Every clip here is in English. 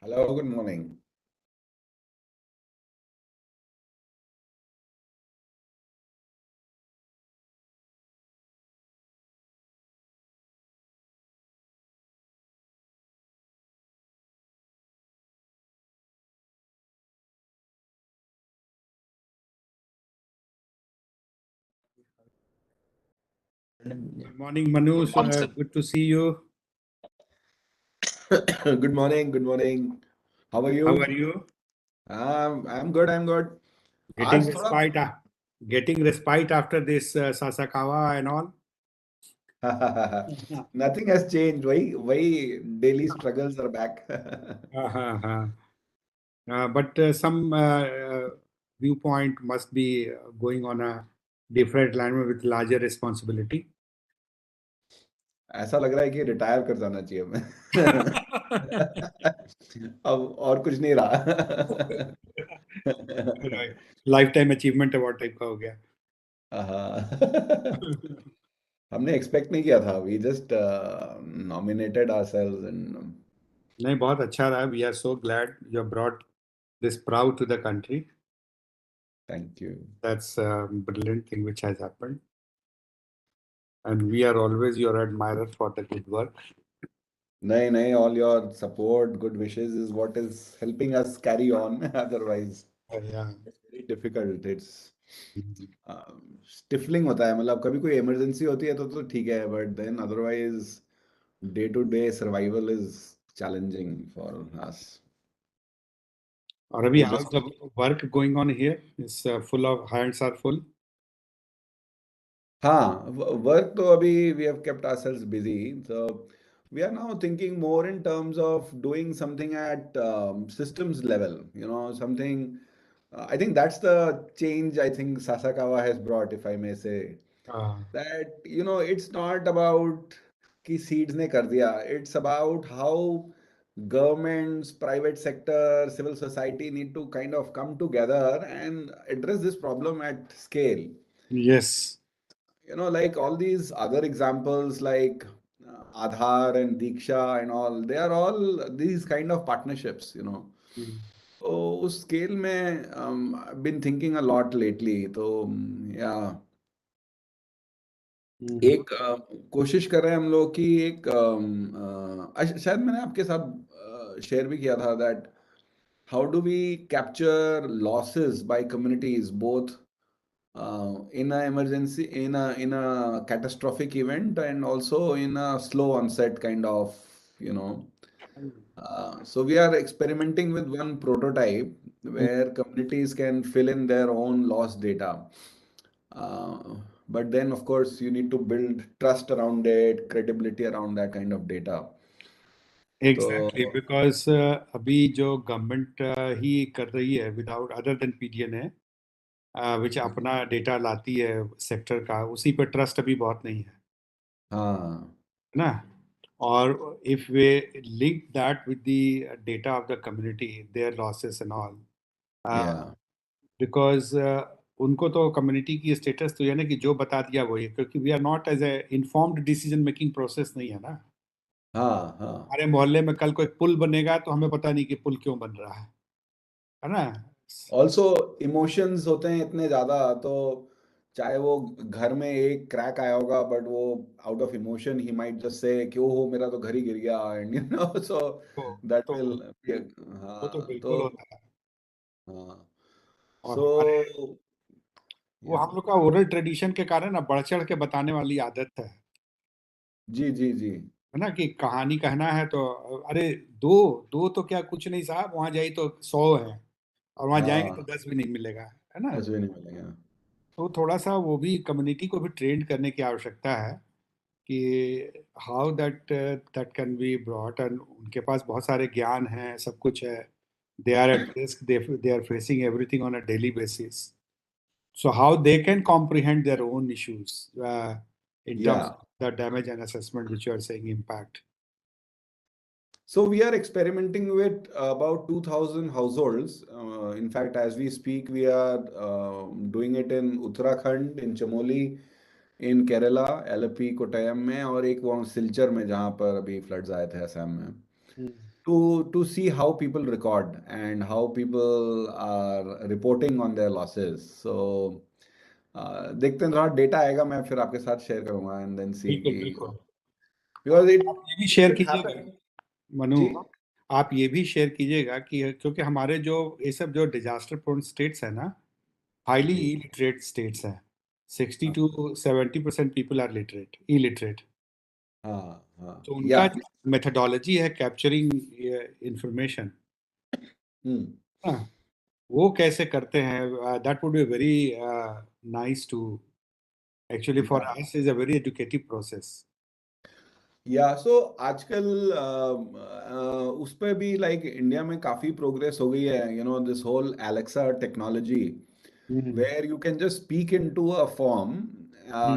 Hello, good morning. Good morning, Manu. Good to see you. Good morning, good morning. How are you? How are you? I'm good, I'm good. Getting आज थोड़ा respite, getting respite after this Sasakawa and all. nothing has changed. Why daily struggles are back. Uh-huh. But some viewpoint must be going on a different line with larger responsibility. ऐसा लग रहा है कि retire कर जाना चाहिए मैं अब और कुछ नहीं रहा Lifetime achievement award type का हो गया. हमने एक्सपेक्ट नहीं किया था. We just nominated ourselves and नहीं, बहुत अच्छा रहा. We are so glad you have brought this proud to the country. thank you. That's a brilliant thing which has happened. And we are always your admirer for the good work. नहीं, all your support, good wishes is what is helping us carry on. Otherwise, Yeah. it's very difficult. It's stifling होता है. मतलब कभी कोई emergency होती है तो ठीक है, but then otherwise day to day survival is challenging for us. और अभी तो how's just the work going on here? It's full of hands are full. हाँ, work तो अभी we have kept ourselves busy. So we are now thinking more in terms of doing something at systems level. You know, something. I think that's the change I think Sasakawa has brought, if I may say. That, you know, it's not about कि seeds ने कर दिया. It's about how governments, private sector, civil society need to kind of come together and address this problem at scale. Yes. You know, like all these other examples like Aadhaar and Diksha and all, they are all these kind of partnerships, you know. तो उस scale में I've been thinking a lot lately. तो या एक कोशिश कर रहे हैं हम लोग कि एक शायद मैंने आपके साथ शेयर भी किया था that how do we capture losses by communities both in a emergency in a catastrophic event and also in a slow onset kind of, you know. So we are experimenting with one prototype where communities can fill in their own loss data. But then, of course, you need to build trust around it, credibility around that kind of data. Exactly, तो because अभी जो government ही कर रही है without other than PDN विच अपना data लाती है sector का, उसी पर ट्रस्ट अभी बहुत नहीं है हाँ, ना. और if they link that with the data of the community, there losses and all, yeah, because उनको तो कम्युनिटी की स्टेटस तो ये ना कि जो बता दिया वही, क्योंकि we are not as a informed decision making process नहीं है ना. हाँ, हाँ. हमारे मोहल्ले में कल कोई पुल बनेगा तो हमें पता नहीं कि पुल क्यों बन रहा है ना. ऑल्सो इमोशंस होते हैं इतने ज्यादा, तो चाहे वो घर में एक क्रैक आया होगा बट वो out of emotion he might just say क्यों हो मेरा तो घर ही गिर गया एंड यू नो सो तो दैट तो विल. वो तो हाँ तो बिल्कुल होता है. हाँ और सो हमारे वो या हम लोग का ओरल ट्रेडिशन के कारण ना बढ़ चढ़ के बताने वाली आदत जी जी जी है ना, कि कहानी कहना है तो अरे दो दो तो क्या, कुछ नहीं साहब, वहां जाई तो 100 है, और वहां जाएंगे तो हाँ 10 भी नहीं मिलेगा, है ना. कुछ भी नहीं मिलेगा. तो थोड़ा सा वो भी कम्युनिटी को भी ट्रेन करने की आवश्यकता है कि how that that can be brought. And उनके पास बहुत सारे ज्ञान हैं, सब कुछ है. They are at risk, they are facing everything on a daily basis. So how they can comprehend their own issues in या terms of the damage and assessment, which you are saying impact. So we are experimenting with about 2,000 households. In fact, as we speak, we are doing it in Uttarakhand, in Chamoli, in Kerala, LP, Kottayam में, और एक वहाँ सिलचर में जहाँ पर अभी floods आए थे असम में. to see how people record and how people are reporting on their losses. So देखते हैं, थोड़ा डेटा आएगा, मैं फिर आपके साथ शेयर करूंगा एंड देन सी बिल्कुल कि बिल्कुल। बिकॉज आप ये भी शेयर इट कीजिएगा हैपन। मनु, जी आप ये भी शेयर कीजिएगा कि क्योंकि हमारे जो ये सब जो डिजास्टर प्रोन स्टेट्स है ना, हाईली जी इलिटरेट स्टेट्स हैं। 60 हाँ to 70% people are literate, illiterate. हाँ हाँ तो या उनका मेथडोलॉजी है कैप्चरिंग इंफॉर्मेशन, हम्म वो कैसे करते हैं, that would be very nice to, actually for या us is a very educative process. या सो आजकल उस पे भी लाइक इंडिया में काफी प्रोग्रेस हो गई है, this whole Alexa technology hmm where you can just speak into a form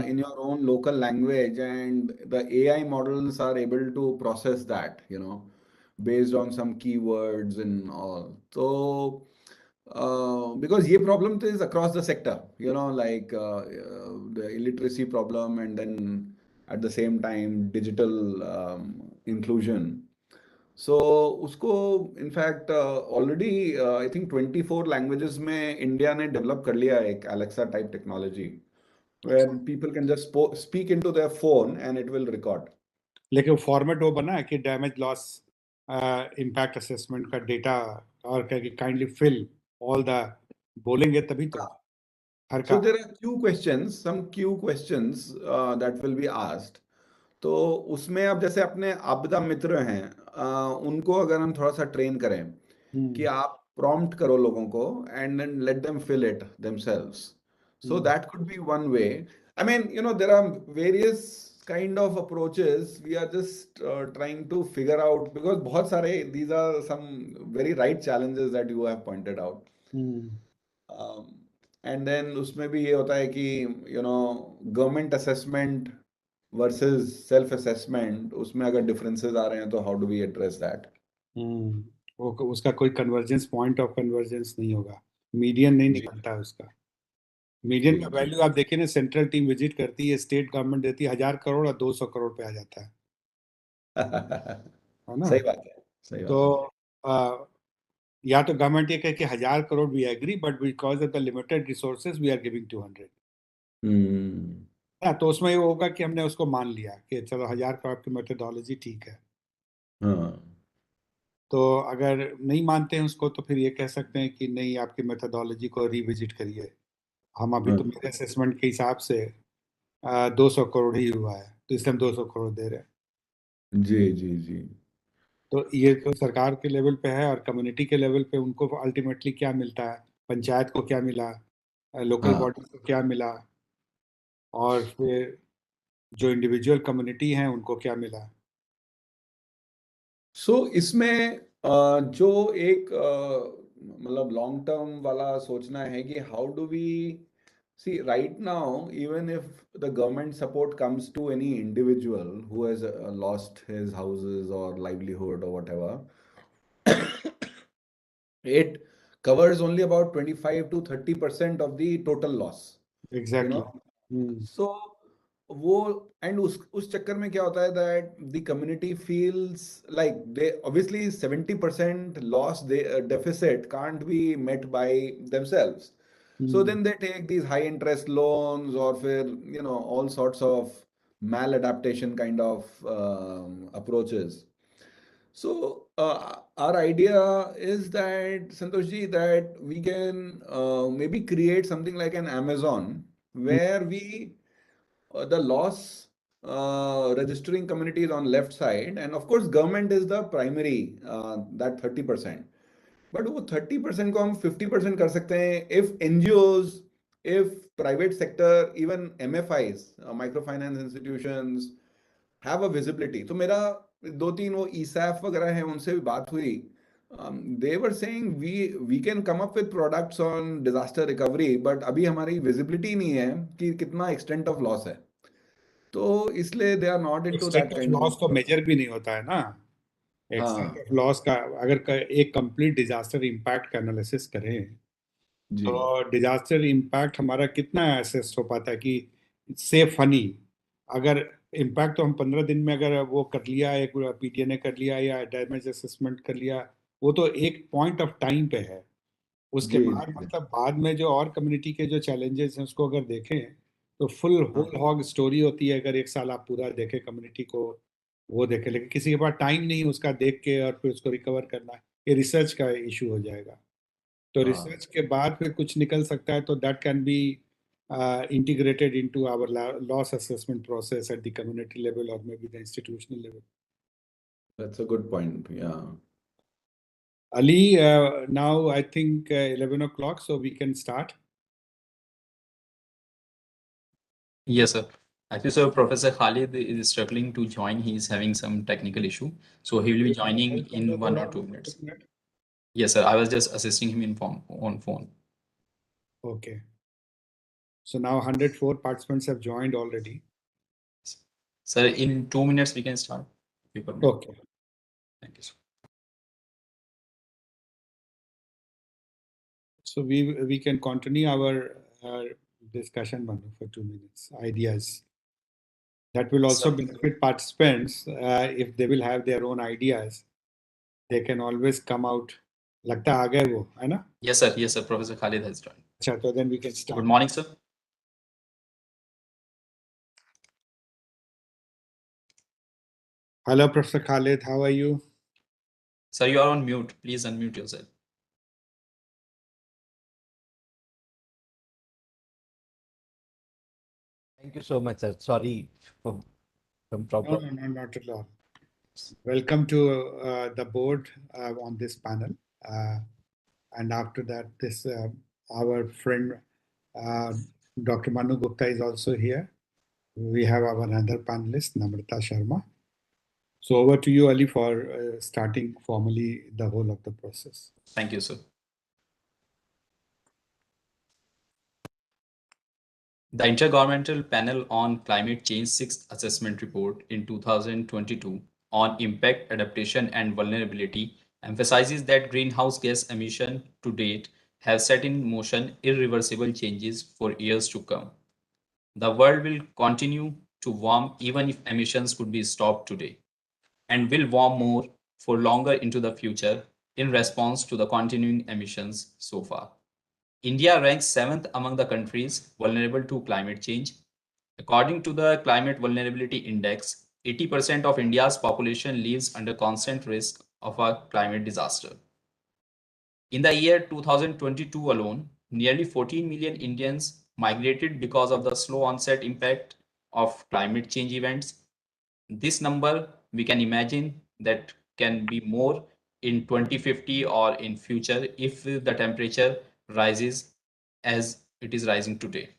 in your own local language, and the AI models are able to process that, based on some keywords and all. So, because ye problem is across the sector, like the illiteracy problem, and then at the same time digital inclusion. So उसको in fact already I think 24 languages में India ने develop कर लिया है एक Alexa type technology where people can just speak into their phone and it will record. लेकिन format वो बना है कि डैमेज लॉस इम्पैक्ट असेसमेंट का डेटा, और काइंडली फिल ऑल द, बोलेंगे तभी तो हर सो का। There are Q questions, some Q questions that will be asked. तो उसमें अब जैसे अपने आपदा मित्र हैं, उनको अगर हम थोड़ा सा ट्रेन करें कि हम्म आप प्रॉम्प्ट करो लोगों को and then let them fill it themselves, so hmm that could be one way. I mean there are various kind of approaches, we are just trying to figure out, because बहुत सारे these are some very right challenges that you have pointed out. Hmm and then उसमें भी ये होता है कि government assessment versus self assessment, उसमें अगर डिफरेंसेस आ रहे हैं तो how do we address that. Hmm वो उसका कोई कन्वर्जेंस, पॉइंट ऑफ कन्वर्जेंस नहीं होगा, मीडियन नहीं जी निकलता है उसका। मीडियन जी का जी वैल्यू आप देखिए ना, सेंट्रल टीम विजिट करती है, स्टेट गवर्नमेंट देती है 1,000 करोड़ और 200 करोड़ पे आ जाता है ना। सही बात है, सही तो बात है। आ, या तो गवर्नमेंट ये कहे कि 1,000 crore we agree, but because of the limited resources we are giving 200। Hmm हाँ, तो उसमें ये होगा कि हमने उसको मान लिया कि चलो 1,000 करोड़ की मेथोडोलॉजी ठीक है। हाँ तो अगर नहीं मानते हैं उसको, तो फिर ये कह सकते हैं कि नहीं, आपकी मेथोडोलॉजी को रिविजिट करिए। हम अभी हाँ तो मेरे असेसमेंट के हिसाब से 200 करोड़ ही हुआ है, तो इसलिए हम 200 करोड़ दे रहे हैं। जी जी जी तो ये तो सरकार के लेवल पे है, और कम्युनिटी के लेवल पे उनको अल्टीमेटली क्या मिलता है, पंचायत को क्या मिला, लोकल हाँ। बॉडी को क्या मिला, और फिर जो इंडिविजुअल कम्युनिटी हैं उनको क्या मिला। सो इसमें जो एक मतलब लॉन्ग टर्म वाला सोचना है कि how do we see right now, even if the government support comes to any individual who has lost his houses or livelihood or whatever, it covers only about 25 to 30% of the total loss, you exactly know. So वो and उस चक्कर में क्या होता है that the community feels like they obviously 70% loss deficit can't be met by themselves, so then they take these high interest loans or फिर all sorts of maladaptation kind of approaches. So our idea is that Santoshji, that we can maybe create something like an Amazon where we the loss registering community is on left side, and of course government is the primary that 30%, but वो 30% को हम 50% कर सकते हैं if NGOs, if private sector, even MFIs, micro finance institutions have a visibility. तो मेरा दो तीन वो ईसैफ वगैरह हैं, उनसे भी बात हुई। They were saying we can come up with products on disaster recovery, but अभी हमारी विजिबिलिटी नहीं है कि कितना एक्सटेंट ऑफ लॉस है, तो इसलिए they are not into extent that of kind loss तो ऑफ। मेजर भी नहीं होता है ना। एक्सटेंट हाँ ऑफ लॉस का अगर एक कंप्लीट डिजास्टर इम्पैक्ट का एनालिसिस करें, जी तो डिजास्टर इम्पैक्ट हमारा कितना असेस हो पाता है कि से फनी, अगर इम्पैक्ट तो हम 15 दिन में अगर वो कर लिया, एक पीटीए ने कर लिया या डैमेज असेसमेंट कर लिया, वो तो एक पॉइंट ऑफ टाइम पे है। उसके जी बाद जी। मतलब बाद में जो और कम्युनिटी के जो चैलेंजेस हैं उसको अगर देखें तो फुल हाँ होल हॉग स्टोरी होती है, अगर एक साल आप पूरा देखें कम्युनिटी को, वो देखें। लेकिन किसी के पास टाइम नहीं उसका देख के और फिर उसको रिकवर करना, ये रिसर्च का इशू हो जाएगा। तो हाँ। रिसर्च के बाद फिर कुछ निकल सकता है, तो that can B integrated into our loss assessment process at the community level or maybe the institutional level. That's a good point. Yeah. Ali, now I think 11 o'clock, so we can start. Yes, sir. Actually, sir, Professor Khalid is struggling to join. He is having some technical issue. So he will be joining in 1 or 2 minutes. Yes, sir. I was just assisting him in on phone. Okay. So now 104 participants have joined already. Sir, in 2 minutes we can start. Okay. Thank you, sir. So we can continue our discussion, Manu, for 2 minutes. Ideas. That will also benefit participants if they will have their own ideas. They can always come out. लगता आ गए वो, है ना? Yes, sir. Yes, sir. Professor Khalid has joined. अच्छा, so then we can start. Good morning, sir. Hello, Professor Khalid. How are you? Sir, you are on mute. Please unmute yourself. Thank you so much, sir. Sorry for some problem. No, not at all. Welcome to the board on this panel. And after that, this our friend Dr. Manu Gupta is also here. We have our another panelist, Namrata Sharma. So over to you, Ali, for starting formally the whole of the process. Thank you, sir. The Intergovernmental Panel on Climate Change 6th Assessment Report in 2022 on Impact, Adaptation and Vulnerability emphasizes that greenhouse gas emissions to date have set in motion irreversible changes for years to come. The world will continue to warm even if emissions could be stopped today, and will warm more for longer into the future in response to the continuing emissions so far. India ranks 7th among the countries vulnerable to climate change. According to the Climate Vulnerability Index, 80% of India's population lives under constant risk of a climate disaster. In the year 2022 alone, nearly 14 million Indians migrated because of the slow onset impact of climate change events. This number, we can imagine that can be more in 2050 or in future if the temperature rises as it is rising today.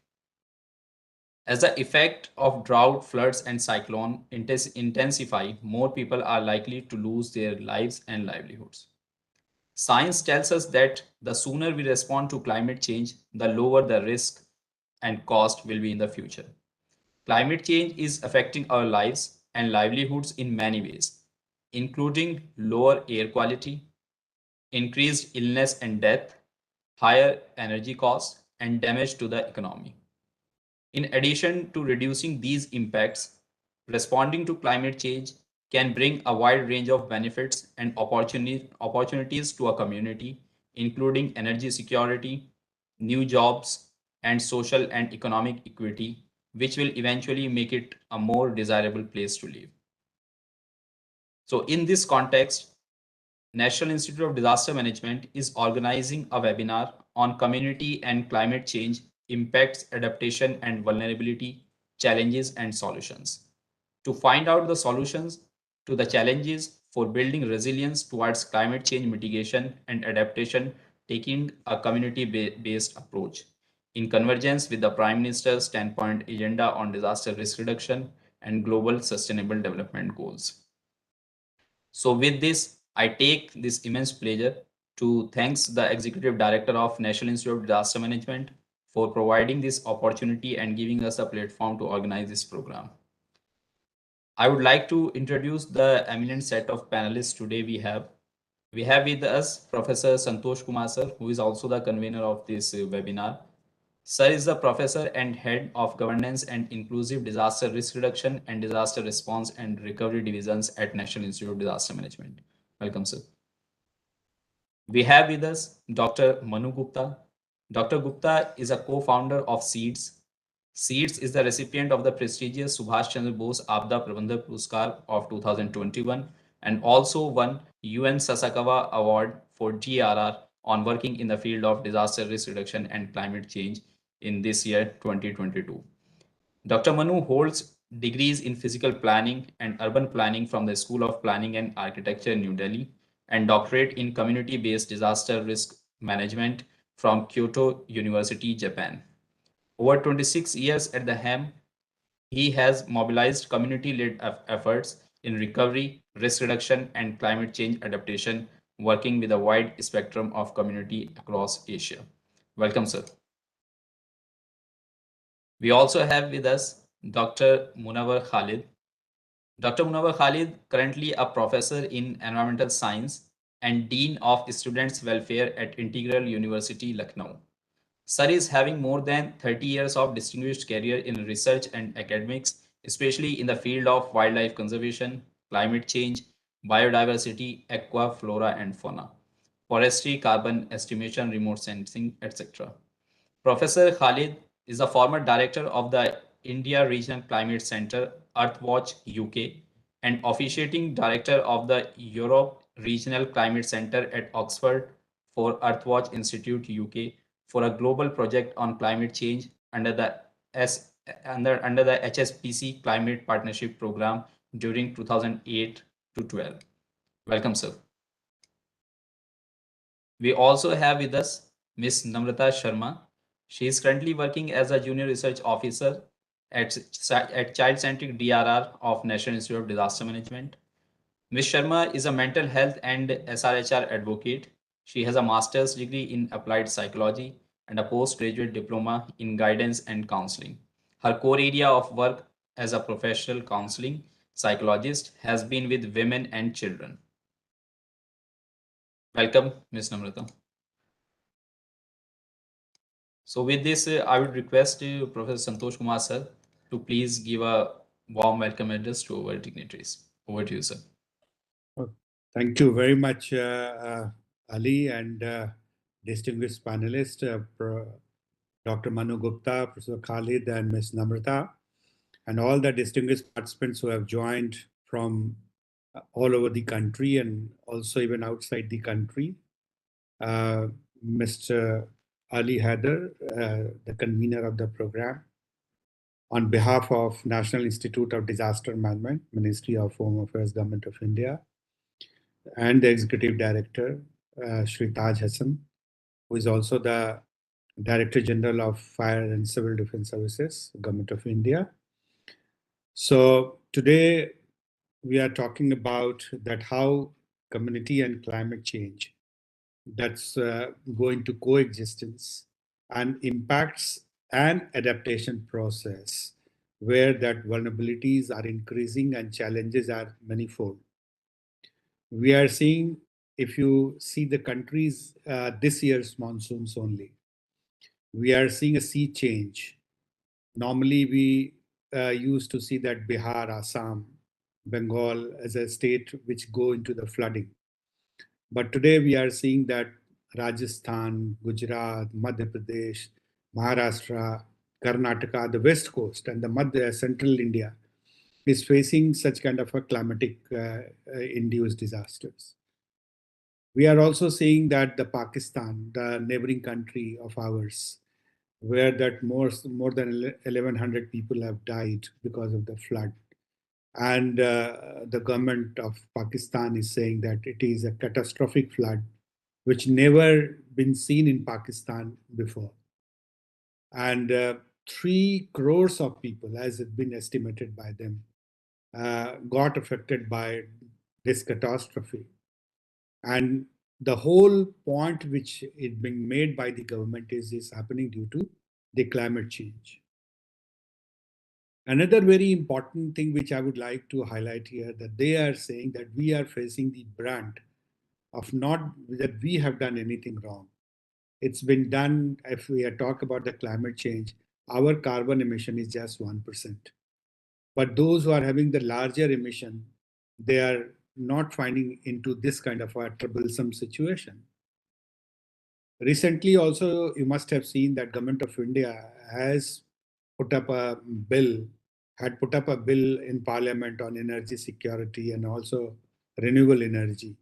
As the effect of drought, floods, and cyclone intensify, more people are likely to lose their lives and livelihoods. Science tells us that the sooner we respond to climate change, the lower the risk and cost will be in the future. Climate change is affecting our lives and livelihoods in many ways, including lower air quality, increased illness and death, higher energy costs, and damage to the economy. In addition to reducing these impacts, responding to climate change can bring a wide range of benefits and opportunities to a community, including energy security, new jobs, and social and economic equity, which will eventually make it a more desirable place to live. So, in this context, National Institute of Disaster Management is organizing a webinar on community and climate change impacts, adaptation, and vulnerability, challenges, and solutions. To find out the solutions to the challenges for building resilience towards climate change mitigation and adaptation, taking a community-based approach in convergence with the Prime Minister's 10-point agenda on disaster risk reduction and global sustainable development goals. So with this, I take this immense pleasure to thanks the Executive Director of National Institute of Disaster Management for providing this opportunity and giving us a platform to organize this program. I would like to introduce the eminent set of panelists today we have. We have with us Professor Santosh Kumar sir, who is also the convener of this webinar. Sir is the professor and head of governance and inclusive disaster risk reduction and disaster response and recovery divisions at National Institute of Disaster Management. Welcome, sir. We have with us Dr. Manu Gupta. Dr. Gupta is a co-founder of SEEDS. SEEDS is the recipient of the prestigious Subhash Chandra Bose Abda Prabandhak Puruskar of 2021 and also won UN Sasakawa Award for GRR on working in the field of disaster risk reduction and climate change in this year 2022. Dr. Manu holds degrees in physical planning and urban planning from the School of Planning and Architecture, New Delhi, and doctorate in community-based disaster risk management from Kyoto University, Japan. Over 26 years at the HAM, he has mobilized community-led efforts in recovery, risk reduction, and climate change adaptation, working with a wide spectrum of community across Asia. Welcome, sir. We also have with us Dr. Munawar Khalid. Dr. Munawar Khalid, currently a professor in environmental science and Dean of Students' Welfare at Integral University, Lucknow. Sir is having more than 30 years of distinguished career in research and academics, especially in the field of wildlife conservation, climate change, biodiversity, aqua, flora and fauna, forestry, carbon estimation, remote sensing, etc. Professor Khalid is the former director of the India Regional Climate Centre, Earthwatch UK, and officiating director of the Europe Regional Climate Centre at Oxford for Earthwatch Institute UK for a global project on climate change under the under the HSPC Climate Partnership Program during 2008 to 12. Welcome, sir. We also have with us Ms. Namrata Sharma. She is currently working as a junior research officer at Child-Centric DRR of National Institute of Disaster Management. Ms. Sharma is a mental health and SRHR advocate. She has a master's degree in applied psychology and a postgraduate diploma in guidance and counseling. Her core area of work as a professional counseling psychologist has been with women and children. Welcome, Ms. Namrata. So with this, I would request Professor Santosh Kumar sir to please give a warm welcome address to our dignitaries. Over to you, sir. Thank you very much, Ali, and distinguished panelists, Dr. Manu Gupta, Professor Khalid, and Ms. Namrata, and all the distinguished participants who have joined from all over the country and also even outside the country. Mr. Ali Haider, the convener of the program, on behalf of National Institute of Disaster Management, Ministry of Home Affairs, Government of India, and the Executive Director, Shri Taj Hassan, who is also the Director General of Fire and Civil Defense Services, Government of India. So today we are talking about that how community and climate change that's going to coexistence and impacts an adaptation process where that vulnerabilities are increasing and challenges are manifold. We are seeing, if you see the countries this year's monsoons only, we are seeing a sea change. Normally we used to see that Bihar, Assam, Bengal as a state which go into the flooding. But today we are seeing that Rajasthan, Gujarat, Madhya Pradesh, Maharashtra, Karnataka, the West Coast, and the Central India is facing such kind of a climatic induced disasters. We are also seeing that the Pakistan, the neighboring country of ours, where that more than 1,100 people have died because of the flood. And the government of Pakistan is saying that it is a catastrophic flood, which never been seen in Pakistan before. And 3 crores of people, as it's been estimated by them, got affected by this catastrophe. And the whole point which is being made by the government is happening due to the climate change. Another very important thing which I would like to highlight here, that they are saying that we are facing the brunt of not that we have done anything wrong, it's been done. If we talk about the climate change, our carbon emission is just 1%. But those who are having the larger emission, they are not finding into this kind of a troublesome situation. Recently, also, you must have seen that Government of India has put up a bill, had put up a bill in Parliament on energy security and also renewable energy.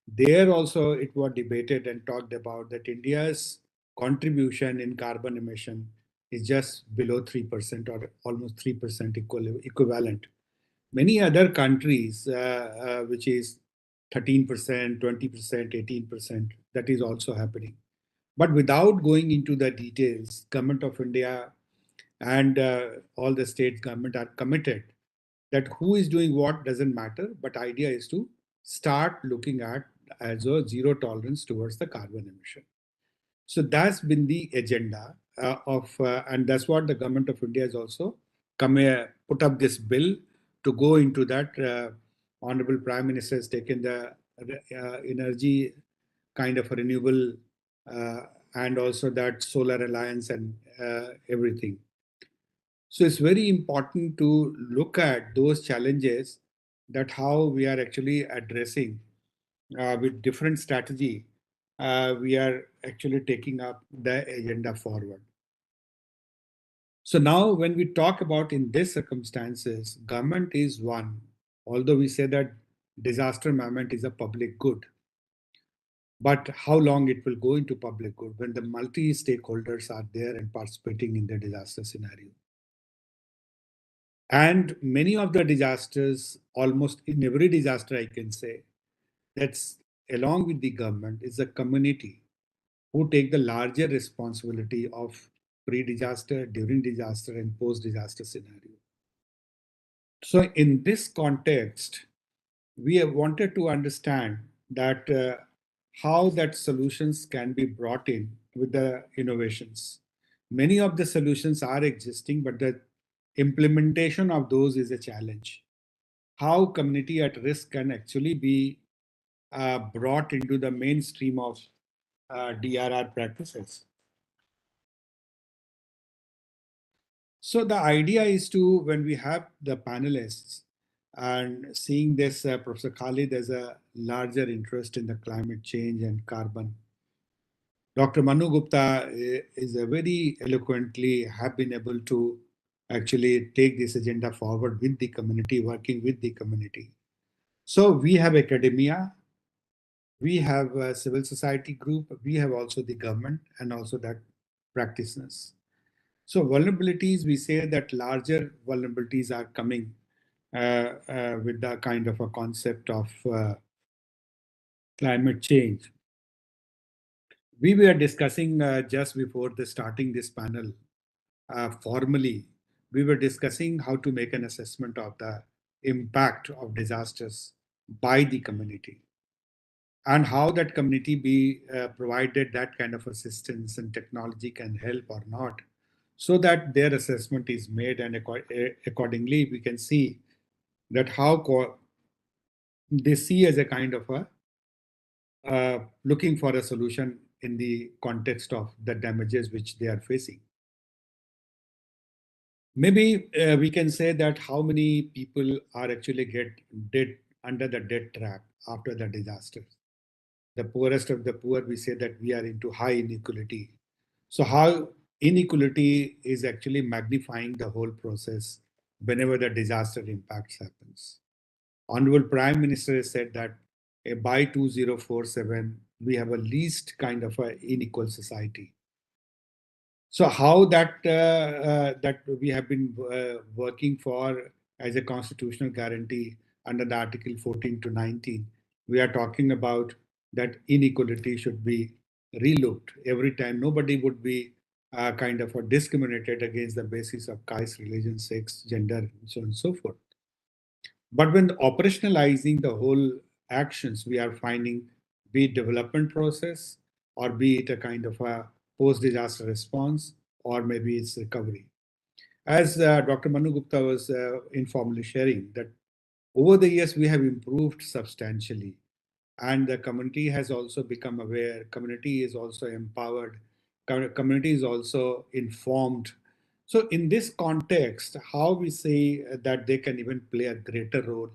There also it was debated and talked about that India's contribution in carbon emission is just below 3% or almost 3% equivalent. Many other countries, which is 13%, 20%, 18%, that is also happening. But without going into the details, Government of India and all the state government are committed that who is doing what doesn't matter, but idea is to start looking at as a zero tolerance towards the carbon emission. So that's been the agenda and that's what the Government of India has also put up this bill to go into that. Honorable Prime Minister has taken the energy kind of a renewable and also that solar alliance and everything. So it's very important to look at those challenges, that how we are actually addressing with different strategy. We are actually taking up the agenda forward. So now when we talk about in these circumstances, government is one, although we say that disaster management is a public good. But how long it will go into public good when the multi-stakeholders are there and participating in the disaster scenario? And many of the disasters, almost in every disaster, I can say, that's along with the government is the community who take the larger responsibility of pre-disaster, during disaster, and post-disaster scenario. So in this context, we have wanted to understand that how that solutions can be brought in with the innovations. Many of the solutions are existing, but the implementation of those is a challenge. How community at risk can actually be brought into the mainstream of DRR practices. So the idea is to, when we have the panelists and seeing this, Professor Khalid, there's a larger interest in the climate change and carbon. Dr. Manu Gupta is a very eloquently have been able to actually take this agenda forward with the community, working with the community. So we have academia, we have a civil society group, we have also the government and also that practitioners. So vulnerabilities, we say that larger vulnerabilities are coming with the kind of a concept of climate change. We were discussing just before starting this panel, formally, we were discussing how to make an assessment of the impact of disasters by the community and how that community be provided that kind of assistance and technology can help or not, so that their assessment is made, and accordingly we can see that how they see as a kind of a looking for a solution in the context of the damages which they are facing. Maybe we can say that how many people are actually get dead under the debt trap after the disaster. The poorest of the poor, we say that we are into high inequality. So how inequality is actually magnifying the whole process whenever the disaster impacts happens. Honorable Prime Minister has said that by 2047, we have a least kind of a unequal society. So how that that we have been working for as a constitutional guarantee under the Article 14 to 19, we are talking about that inequality should be relooked every time. Nobody would be kind of discriminated against the basis of caste, religion, sex, gender, and so on and so forth. But when operationalizing the whole actions, we are finding, be it development process or be it a kind of a post-disaster response or maybe it's recovery. As Dr. Manu Gupta was informally sharing, that over the years we have improved substantially. and the community has also become aware. Community is also empowered. Community is also informed. So in this context, how we say that they can even play a greater role,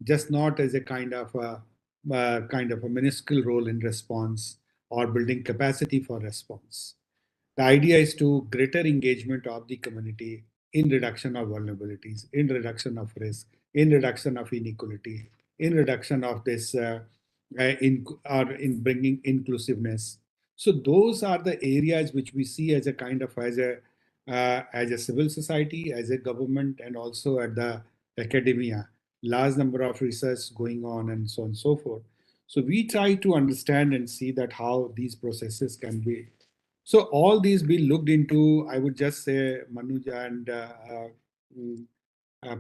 just not as a kind of a minuscule role in response or building capacity for response. The idea is to greater engagement of the community in reduction of vulnerabilities, in reduction of risk, in reduction of inequality, in reduction of this, in bringing inclusiveness. So those are the areas which we see as a kind of as a civil society, as a government, and also at the academia. Large number of research going on, and so on and so forth. So we try to understand and see that how these processes can be. So all these be looked into. I would just say, Manuj and mm,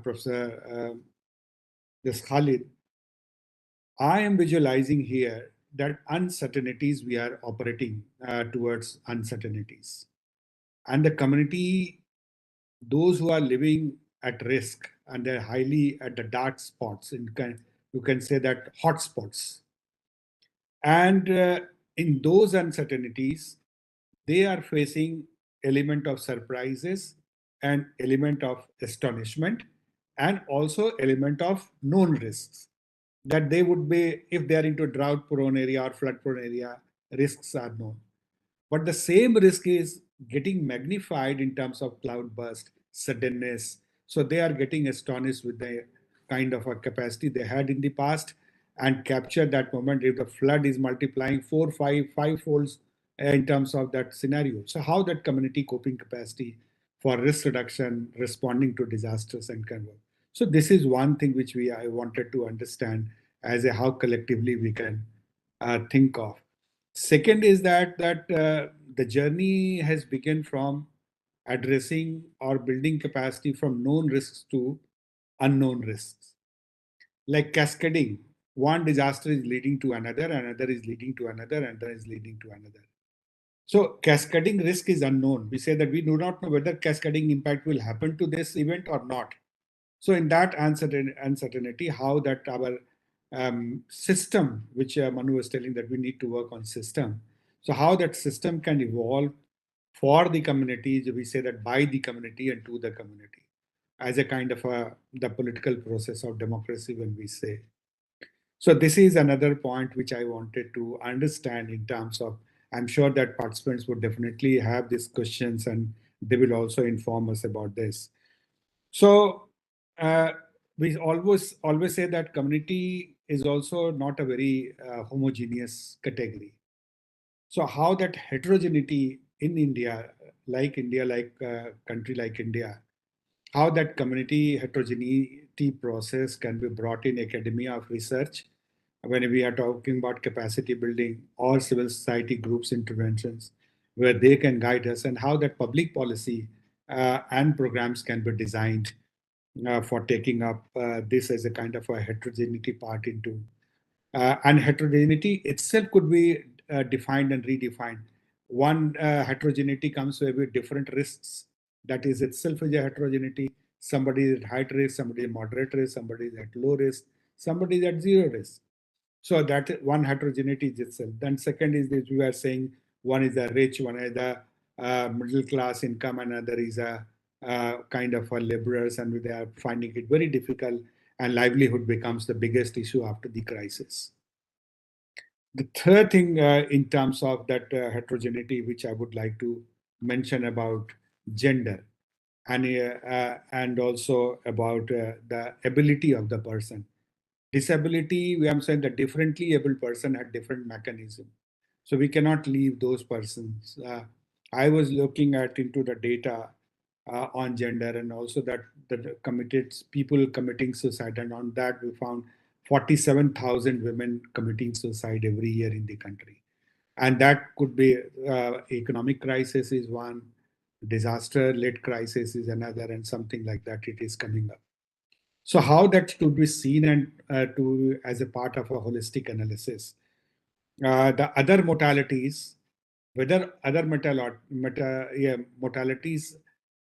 Professor this Khalid, I am visualizing here that uncertainties we are operating towards uncertainties. And the community, those who are living at risk and they're highly at the dark spots, you can say that hot spots. And in those uncertainties, they are facing element of surprises and element of astonishment and also element of known risks that they would be, if they are into drought prone area or flood prone area, risks are known. But the same risk is getting magnified in terms of cloud burst, suddenness. So they are getting astonished with the kind of a capacity they had in the past and capture that moment if the flood is multiplying five folds in terms of that scenario. So how that community coping capacity for risk reduction, responding to disasters and kind of. So this is one thing which I wanted to understand as a how collectively we can think of. Second is that the journey has begun from addressing or building capacity from known risks to unknown risks. Like cascading, one disaster is leading to another, another is leading to another, another is leading to another. So cascading risk is unknown. We say that we do not know whether cascading impact will happen to this event or not. So in that uncertainty, how that our system, which Manu was telling that we need to work on system. So how that system can evolve for the community, we say that by the community and to the community, as a kind of the political process of democracy when we say. So this is another point which I wanted to understand in terms of, I'm sure that participants would definitely have these questions and they will also inform us about this. So uh, we always say that community is also not a very homogeneous category. So how that heterogeneity in India, like country like India, how that community heterogeneity process can be brought in academia of research when we are talking about capacity building or civil society groups interventions where they can guide us, and how that public policy and programs can be designed for taking up this as a kind of a heterogeneity part into. And heterogeneity itself could be defined and redefined. One heterogeneity comes with different risks. That is itself is a heterogeneity. Somebody is at high risk, somebody is moderate risk, somebody is at low risk, somebody is at zero risk. So that one heterogeneity is itself. Then second is that we are saying one is the rich, one is the middle class income, another is a kind of a laborers, and they are finding it very difficult, and livelihood becomes the biggest issue after the crisis. The third thing in terms of that heterogeneity, which I would like to mention about gender and also about the ability of the person. Disability, we are saying that differently able person had different mechanism. So we cannot leave those persons. I was looking at into the data on gender, and also that the committed people committing suicide, and on that we found 47,000 women committing suicide every year in the country. And that could be economic crisis is one, disaster-led crisis is another, and something like that it is coming up. So how that should be seen and to as a part of a holistic analysis. The other mortalities, whether other mortalities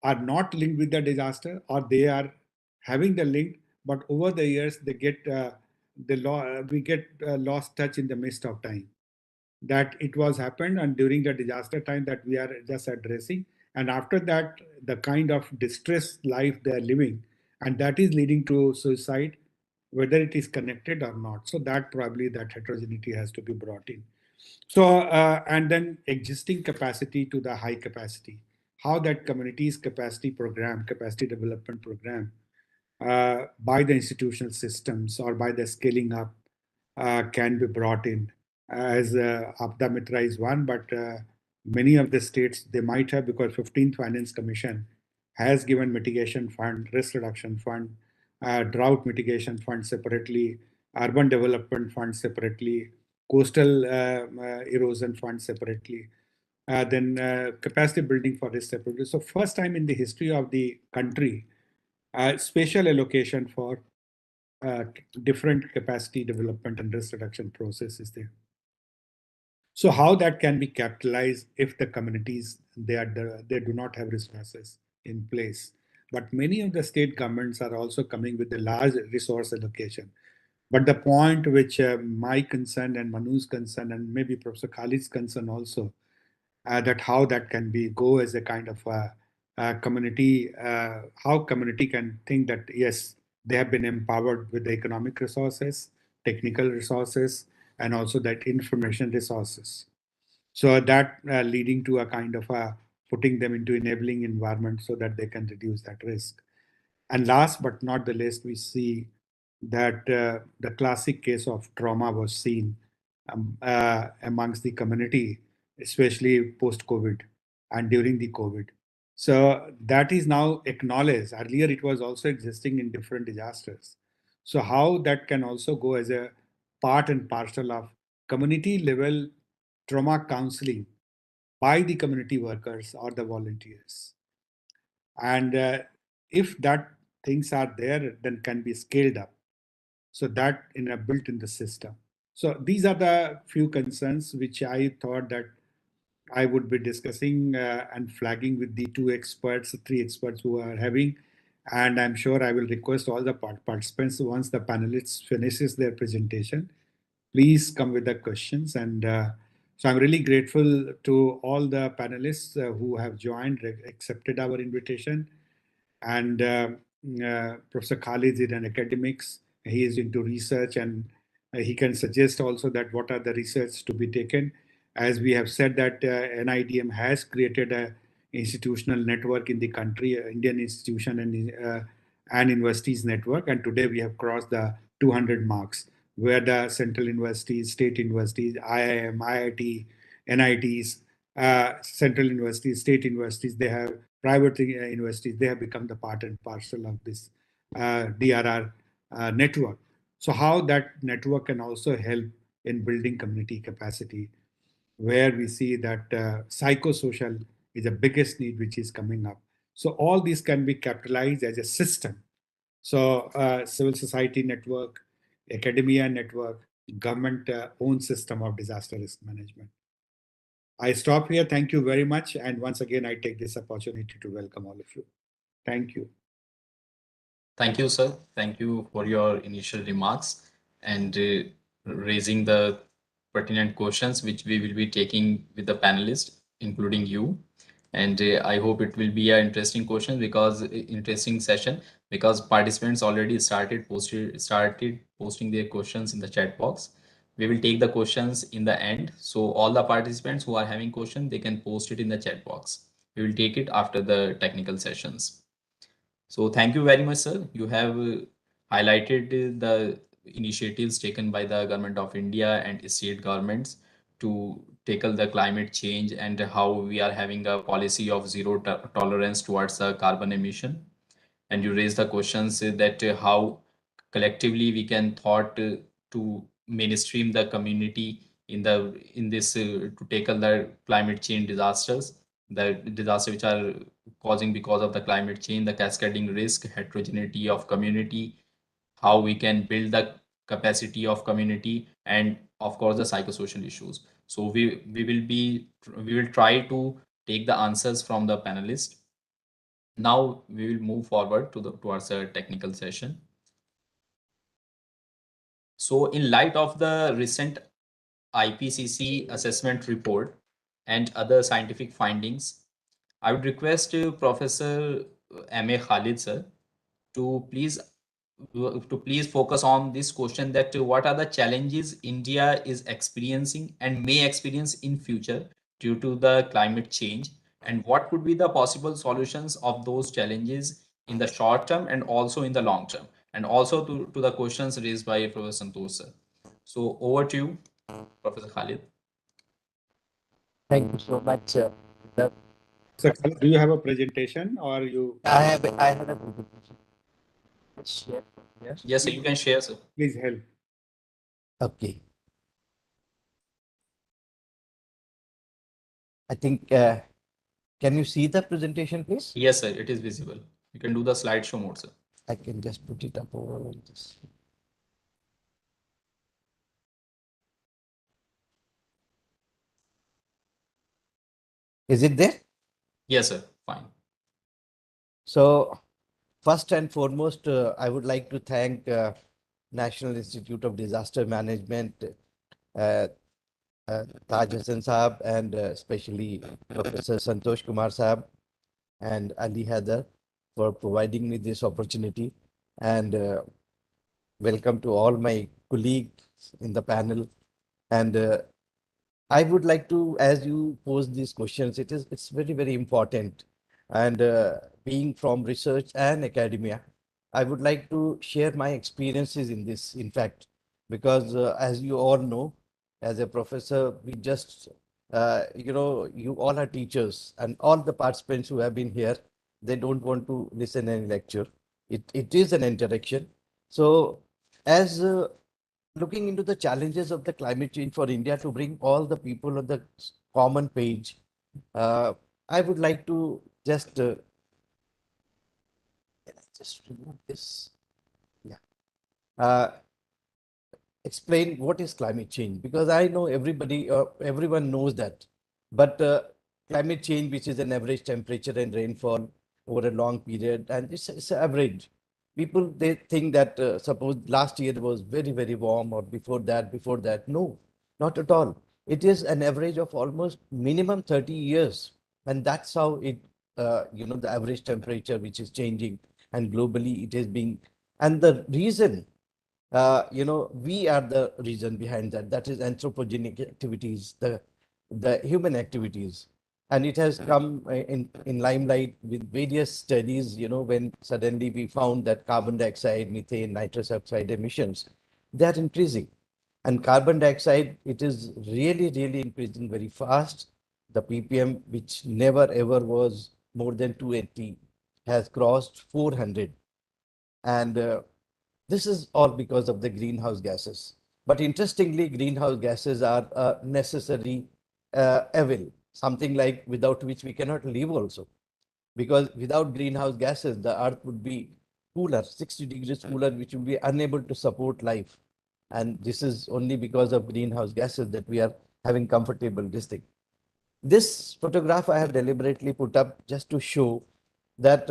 are not linked with the disaster or they are having the link, but over the years they get we get lost touch in the midst of time. That it was happened and during the disaster time that we are just addressing, and after that the kind of distressed life they are living, and that is leading to suicide, whether it is connected or not. So that probably that heterogeneity has to be brought in. So and then existing capacity to the high capacity, how that community's capacity development program by the institutional systems or by the scaling up can be brought in. As Apda Mitra is one, but many of the states they might have, because 15th Finance Commission has given mitigation fund, risk reduction fund, drought mitigation fund separately, urban development fund separately, coastal erosion fund separately, then capacity building for this separately. So first time in the history of the country, spatial allocation for uh, different capacity development and risk reduction processes there. So how that can be capitalized if the communities they do not have resources in place. But many of the state governments are also coming with a large resource allocation. But the point which my concern and Manu's concern and maybe Professor Khalid's concern also, that how that can be go as a kind of community, how community can think that yes, they have been empowered with the economic resources, technical resources, and also that information resources. So that leading to a kind of putting them into enabling environment so that they can reduce that risk. And last but not the least, we see that the classic case of trauma was seen amongst the community, especially post-COVID and during the COVID. So that is now acknowledged. Earlier, it was also existing in different disasters. So how that can also go as a part and parcel of community level trauma counseling by the community workers or the volunteers. And if that things are there, then can be scaled up. So that in a built in the system. So these are the few concerns which I thought that I would be discussing and flagging with the three experts who are having. And I'm sure I will request all the participants, once the panelists finishes their presentation, please come with the questions. And so I'm really grateful to all the panelists who have joined, accepted our invitation. And Professor Khalid is an academics. He is into research, and he can suggest also that what are the research to be taken. As we have said that NIDM has created a institutional network in the country, Indian institution and universities network, and today we have crossed the 200 marks, where the central universities, state universities, IIM, IIT, NITs, central universities, state universities, they have private universities, they have become the part and parcel of this DRR network. So how that network can also help in building community capacity, where we see that psychosocial is the biggest need which is coming up. So all these can be capitalized as a system. So civil society network, academia network, government own system of disaster risk management. I stop here. Thank you very much. And once again, I take this opportunity to welcome all of you. Thank you. Thank you, sir. Thank you for your initial remarks and raising the pertinent questions which we will be taking with the panelists, including you. And I hope it will be an interesting question because interesting session, because participants already started posting their questions in the chat box. We will take the questions in the end. So all the participants who are having questions, they can post it in the chat box. We will take it after the technical sessions. So thank you very much, sir. You have highlighted the initiatives taken by the Government of India and state governments to tackle the climate change and how we are having a policy of zero tolerance towards the carbon emission. And you raised the questions that how collectively we can thought to mainstream the community in this to tackle the climate change disasters, the disasters which are causing because of the climate change, the cascading risk, heterogeneity of community, how we can build the capacity of community, and of course the psychosocial issues. So we will try to take the answers from the panelists. Now we will move forward towards a technical session. So in light of the recent IPCC assessment report and other scientific findings, I would request Professor M.A. Khalid sir to please focus on this question, that what are the challenges India is experiencing and may experience in future due to the climate change, and what could be the possible solutions of those challenges in the short term and also in the long term, and also to the questions raised by Professor Santosh sir. So over to you, Professor Khalid. Thank you so much. The- So, do you have a presentation or you? I have a presentation. Share. Yes. Yes, sir, you can share, sir. Please help. Okay. I think, can you see the presentation, please? Yes, sir, it is visible. You can do the slideshow mode, sir. I can just put it up over this. Is it there? Yes, sir, fine. So, first and foremost, I would like to thank National Institute of Disaster Management, uh, Taj Hassan Saab, and especially Professor Santosh Kumar Saab and Ali Haider for providing me this opportunity. And welcome to all my colleagues in the panel. And I would like to, as you pose these questions, it's very, very important. And being from research and academia, I would like to share my experiences in this, in fact, because as you all know, as a professor, we just, you all are teachers, and all the participants who have been here, they don't want to listen any lecture. It is an interaction. So as looking into the challenges of the climate change for India to bring all the people on the common page, I would like to just remove this. Yeah. Explain what is climate change, because I know everyone knows that, but climate change, which is an average temperature and rainfall over a long period, and it's average. People, they think that suppose last year was very, very warm, or before that. No, not at all. It is an average of almost minimum 30 years. And that's how it, the average temperature, which is changing, and globally it is being, and the reason, we are the reason behind that. That is anthropogenic activities, the human activities. And it has come in limelight with various studies, when suddenly we found that carbon dioxide, methane, nitrous oxide emissions, they are increasing. And carbon dioxide, it is really, really increasing very fast. The ppm, which never ever was more than 280, has crossed 400. And this is all because of the greenhouse gases. But interestingly, greenhouse gases are a necessary evil, something like without which we cannot live also. Because without greenhouse gases, the earth would be cooler, 60 degrees cooler, which would be unable to support life. And this is only because of greenhouse gases that we are having comfortable this thing. This photograph I have deliberately put up just to show that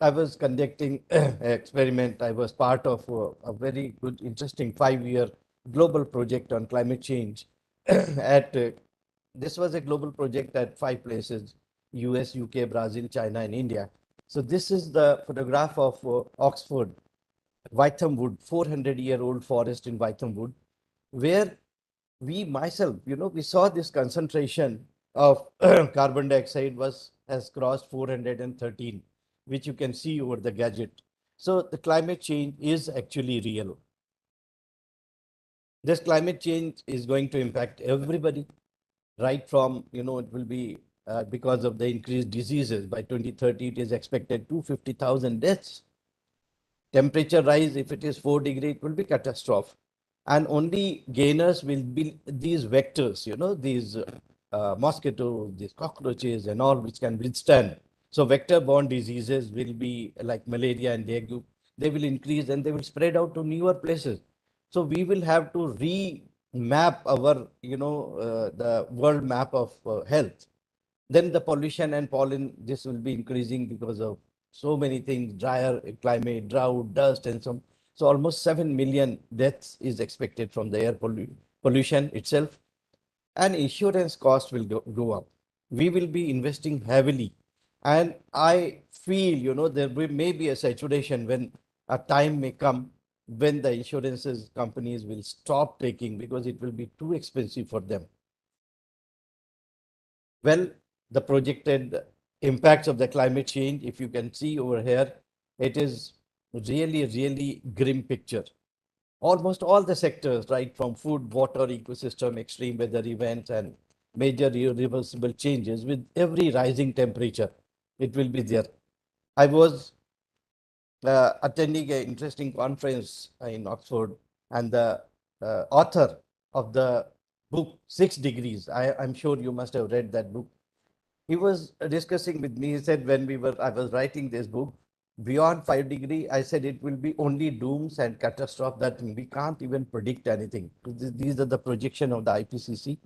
I was conducting an experiment. I was part of a very good, interesting 5-year global project on climate change. This was a global project at 5 places: US, UK, Brazil, China, and India. So this is the photograph of Oxford, Wytham Wood, 400-year-old forest in Wytham Wood, where we myself, we saw this concentration of carbon dioxide has crossed 413, which you can see over the gadget. So the climate change is actually real. This climate change is going to impact everybody, right from, it will be because of the increased diseases. By 2030, it is expected 250,000 deaths. Temperature rise, if it is 4 degrees, it will be catastrophe. And only gainers will be these vectors, these mosquitoes, these cockroaches and all, which can withstand. So vector-borne diseases will be like malaria and dengue. They will increase and they will spread out to newer places. So we will have to remap our, the world map of health. Then the pollution and pollen, this will be increasing because of so many things: drier climate, drought, dust, and some. So almost 7 million deaths is expected from the air pollution itself, and insurance cost will go up. We will be investing heavily, and I feel, there may be a saturation when a time may come when the insurances companies will stop taking because it will be too expensive for them. Well, the projected impacts of the climate change, if you can see over here, it is really, really grim picture. Almost all the sectors, right from food, water, ecosystem, extreme weather events, and major irreversible changes with every rising temperature, it will be there. I was attending an interesting conference in Oxford, and the author of the book 6 Degrees, I'm sure you must have read that book. He was discussing with me. He said, I was writing this book, beyond 5 degree, I said it will be only dooms and catastrophe, that we can't even predict anything. These are the projection of the IPCC.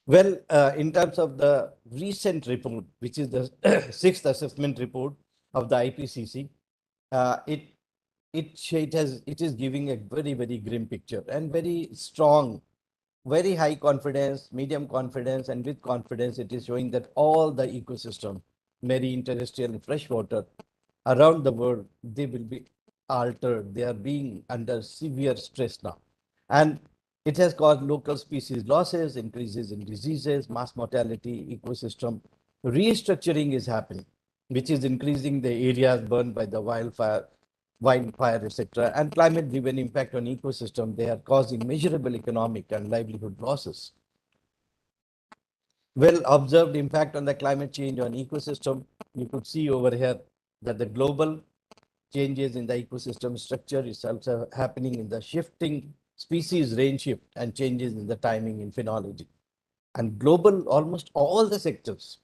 Well, in terms of the recent report, which is the sixth assessment report of the IPCC, it is giving a very, very grim picture and very strong, very high confidence, medium confidence, and with confidence, it is showing that all the ecosystem, marine, terrestrial, and freshwater around the world, they will be altered. They are being under severe stress now. And it has caused local species losses, increases in diseases, mass mortality, ecosystem. Restructuring is happening, which is increasing the areas burned by the wildfire, etc., and climate-driven impact on ecosystem. They are causing measurable economic and livelihood losses. Well observed impact on the climate change on ecosystem. You could see over here that the global changes in the ecosystem structure is also happening in the shifting species range shift and changes in the timing in phenology. And global, almost all the sectors,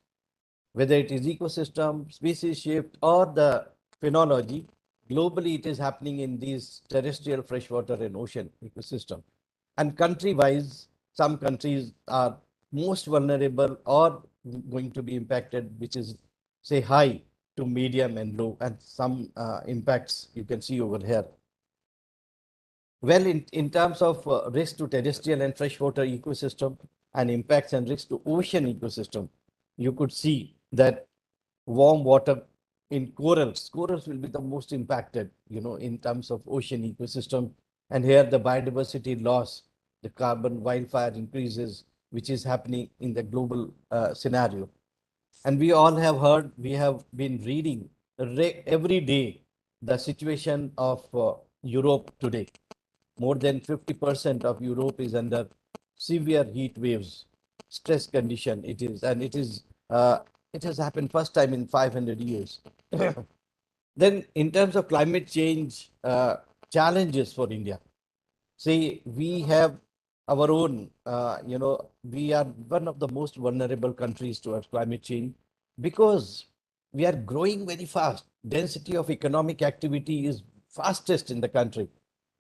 whether it is ecosystem, species shift, or the phenology, globally it is happening in these terrestrial, freshwater, and ocean ecosystem. And country-wise, some countries are most vulnerable or going to be impacted, which is, say, high to medium and low, and some impacts you can see over here. Well, in terms of risk to terrestrial and freshwater ecosystem and impacts and risk to ocean ecosystem, you could see that warm water in corals will be the most impacted, in terms of ocean ecosystem. And here the biodiversity loss, the carbon wildfire increases, which is happening in the global scenario. And we all have heard, we have been reading every day the situation of Europe today. More than 50% of Europe is under severe heat waves, stress condition. It is, and it has happened first time in 500 years. Then, in terms of climate change challenges for India, see, we have our own, we are one of the most vulnerable countries towards climate change because we are growing very fast. Density of economic activity is fastest in the country.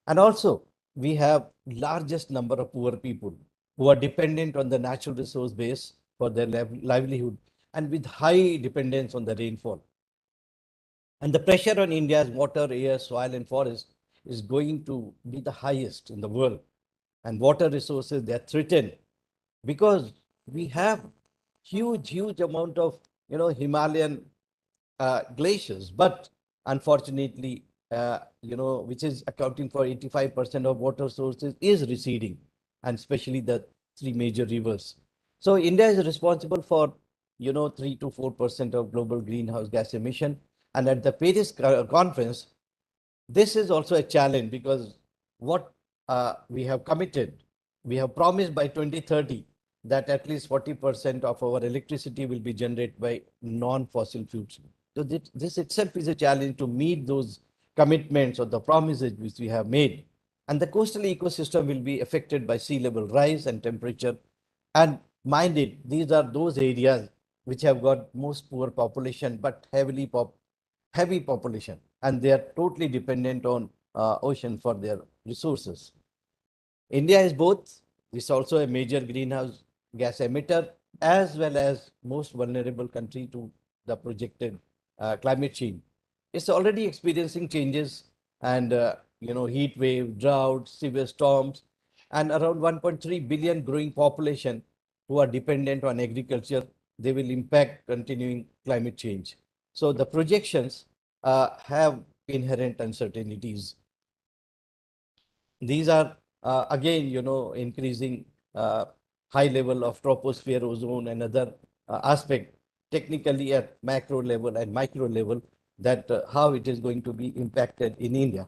And also, we have largest number of poor people who are dependent on the natural resource base for their livelihood and with high dependence on the rainfall. And the pressure on India's water, air, soil, and forest is going to be the highest in the world. And water resources, they are threatened because we have huge amount of, Himalayan glaciers, but unfortunately, which is accounting for 85% of water sources is receding, and especially the three major rivers. So India is responsible for, 3 to 4% of global greenhouse gas emission. And at the Paris conference, this is also a challenge because what we have committed, we have promised by 2030 that at least 40% of our electricity will be generated by non-fossil fuels. So this itself is a challenge to meet those commitments or the promises which we have made. And the coastal ecosystem will be affected by sea level rise and temperature. And mind it, these are those areas which have got most poor population, but heavy population, and they are totally dependent on ocean for their resources. India is both. It's also a major greenhouse gas emitter as well as most vulnerable country to the projected climate change. It's already experiencing changes and heat wave, drought, severe storms, and around 1.3 billion growing population who are dependent on agriculture. They will impact continuing climate change. So the projections have inherent uncertainties. These are again, increasing high level of troposphere, ozone, and other aspect, technically at macro level and micro level, that how it is going to be impacted in India.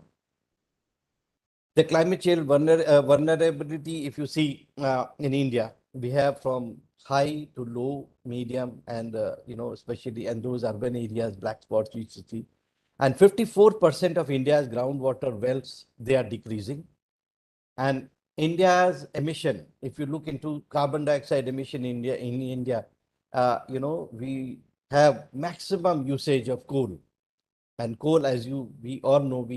The climate change vulnerability, if you see in India, we have from high to low, medium, and especially and those urban areas, black spots we see, and 54% of India's groundwater wells, they are decreasing. And India's emission, if you look into carbon dioxide emission in India, we have maximum usage of coal. And coal, as we all know,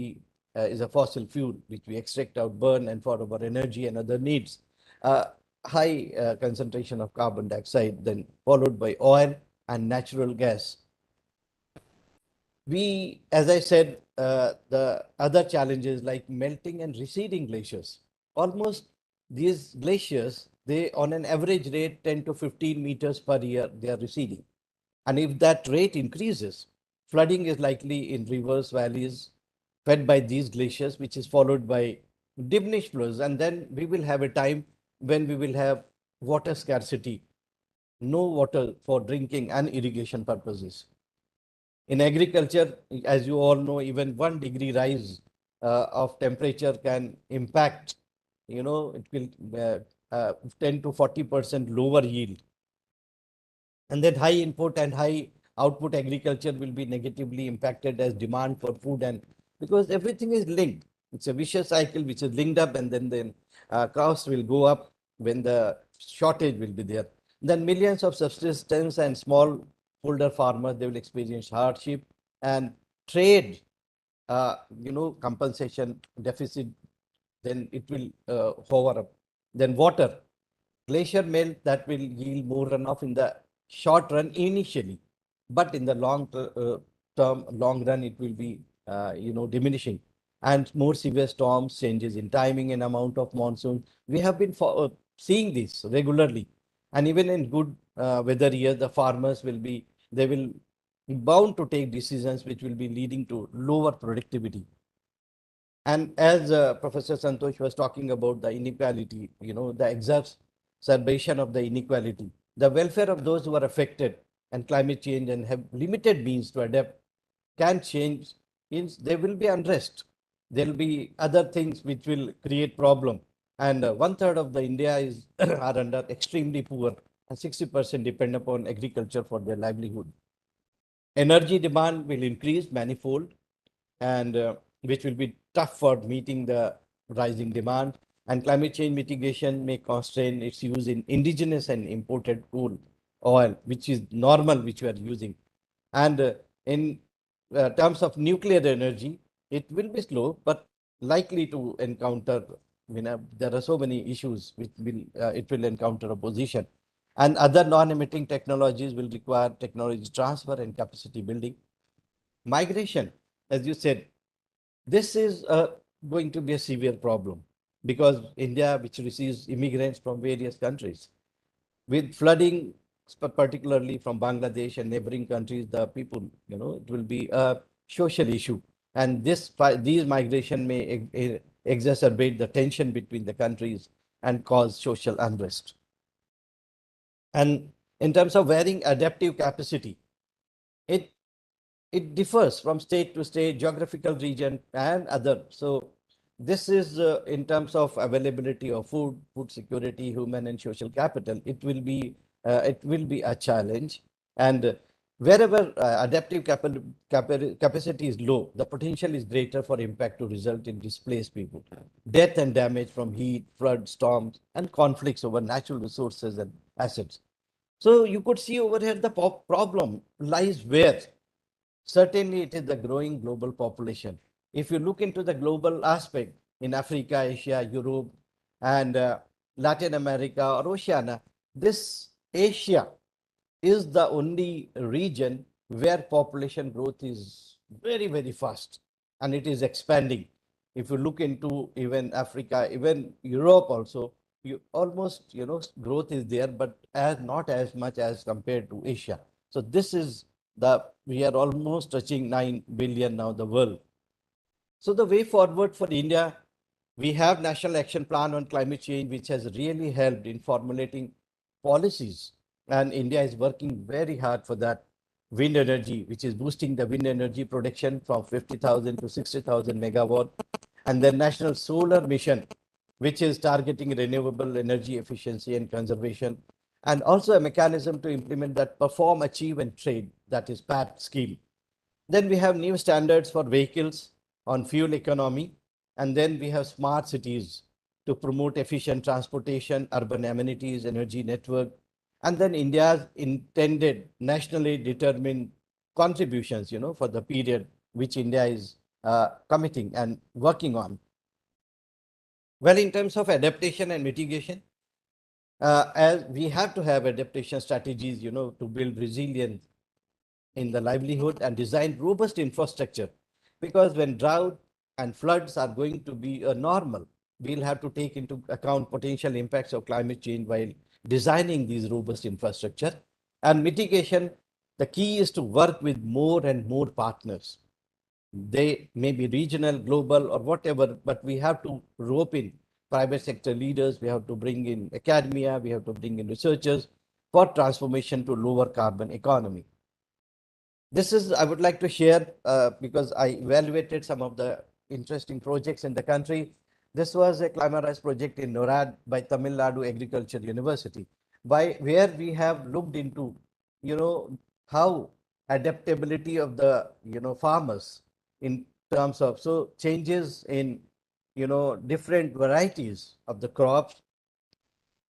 is a fossil fuel which we extract out, burn, and for our energy and other needs. High concentration of carbon dioxide, then followed by oil and natural gas. As I said, the other challenges like melting and receding glaciers. Almost these glaciers, they on an average rate 10 to 15 meters per year, they are receding. And if that rate increases, flooding is likely in rivers, valleys fed by these glaciers, which is followed by diminished flows. And then we will have a time when we will have water scarcity, no water for drinking and irrigation purposes. In agriculture, as you all know, even 1 degree rise of temperature can impact, it will 10 to 40% lower yield. And then high input and high output agriculture will be negatively impacted as demand for food, and because everything is linked. It's a vicious cycle which is linked up, and then costs will go up when the shortage will be there. Then millions of subsistence and smallholder farmers, they will experience hardship, and trade, compensation deficit, then it will hover up. Then water, glacier melt, that will yield more runoff in the short run initially, but in the long run, it will be diminishing. And more severe storms, changes in timing and amount of monsoon. We have been seeing this regularly, and even in good weather years, the farmers will be bound to take decisions which will be leading to lower productivity. And as Professor Santosh was talking about the inequality, the exacerbation of the inequality, the welfare of those who are affected and climate change and have limited means to adapt can change. There will be unrest. There will be other things which will create problem. And 1/3 of the India are under extremely poor, and 60% depend upon agriculture for their livelihood. Energy demand will increase manifold, and which will be tough for meeting the rising demand. And climate change mitigation may constrain its use in indigenous and imported coal, oil, which is normal, which we are using. And in terms of nuclear energy, it will be slow, but likely to encounter, there are so many issues which it will encounter opposition. And other non-emitting technologies will require technology transfer and capacity building. Migration, as you said, this is going to be a severe problem, because India, which receives immigrants from various countries, with flooding, particularly from Bangladesh and neighboring countries, the people, it will be a social issue. And these migration may exacerbate the tension between the countries and cause social unrest. And in terms of varying adaptive capacity, it differs from state to state, geographical region, and other. So this is in terms of availability of food security, human and social capital. It will be a challenge. And wherever adaptive capacity is low, the potential is greater for impact to result in displaced people, death and damage from heat, flood, storms, and conflicts over natural resources and assets. So you could see over here the problem lies where? Certainly, it is the growing global population. If you look into the global aspect in Africa, Asia, Europe, and Latin America or Oceania, this Asia is the only region where population growth is very, very fast. and it is expanding. If you look into even Africa, even Europe also, you almost, growth is there, but not as much as compared to Asia. So this is we are almost touching 9 billion now, the world. So the way forward for India, we have National Action Plan on Climate Change, which has really helped in formulating policies. And India is working very hard for that. Wind energy, which is boosting the wind energy production from 50,000 to 60,000 megawatt. And the National Solar Mission, which is targeting renewable energy efficiency and conservation. And also a mechanism to implement that perform, achieve, and trade, that is PAT scheme. Then we have new standards for vehicles on fuel economy. And then we have smart cities to promote efficient transportation, urban amenities, energy network. And then India's intended nationally determined contributions, for the period which India is committing and working on. Well, in terms of adaptation and mitigation, as we have to have adaptation strategies, to build resilience in the livelihood and design robust infrastructure, because when drought and floods are going to be normal, we'll have to take into account potential impacts of climate change while designing these robust infrastructure. And mitigation, the key is to work with more and more partners. They may be regional, global, or whatever, but we have to rope in private sector leaders, we have to bring in academia, we have to bring in researchers for transformation to lower carbon economy. This is, I would like to share because I evaluated some of the interesting projects in the country. This was a Climarise project in NORAD by Tamil Nadu Agriculture University, where we have looked into, how adaptability of the, farmers in terms of, so changes in, different varieties of the crops.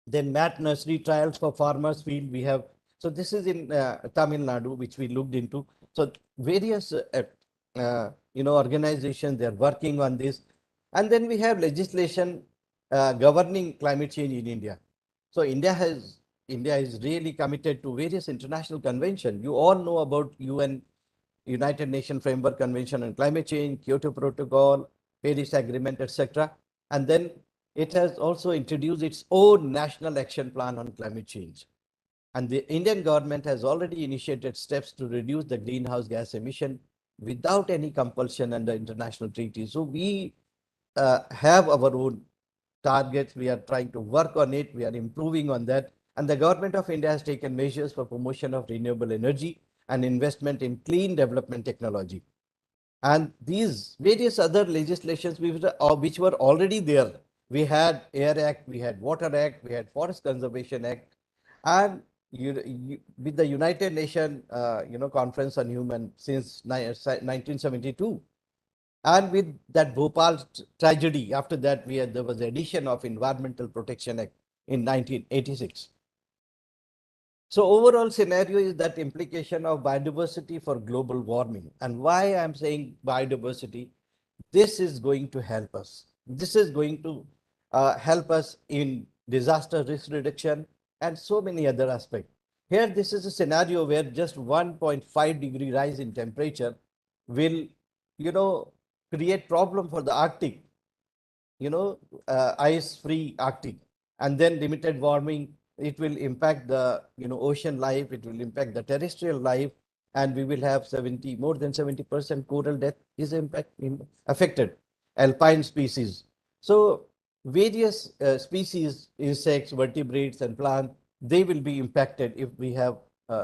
Then mat nursery trials for farmers field we have. So this is in Tamil Nadu, which we looked into. So various, organizations, they're working on this. And then we have legislation governing climate change in India. So India is really committed to various international conventions. You all know about UN, United Nations Framework Convention on Climate Change, Kyoto Protocol, Paris Agreement, etc. And then it has also introduced its own national action plan on climate change. And the Indian government has already initiated steps to reduce the greenhouse gas emission without any compulsion under international treaties. So we have our own targets. We are trying to work on it. We are improving on that. And the government of India has taken measures for promotion of renewable energy and investment in clean development technology. And these various other legislations which were already there. We had Air Act, we had Water Act, we had Forest Conservation Act, and with the United Nations, Conference on Human since 1972, and with that Bhopal tragedy, after that there was the addition of Environmental Protection Act in 1986. So overall scenario is that implication of biodiversity for global warming. And why I'm saying biodiversity, this is going to help us. This is going to help us in disaster risk reduction and so many other aspects. Here, this is a scenario where just 1.5 degree rise in temperature will, create problem for the Arctic, ice-free Arctic, and then limited warming. It will impact the, ocean life. It will impact the terrestrial life, and we will have more than 70% coral death is affected. Alpine species. So various species, insects, vertebrates, and plants, they will be impacted if we have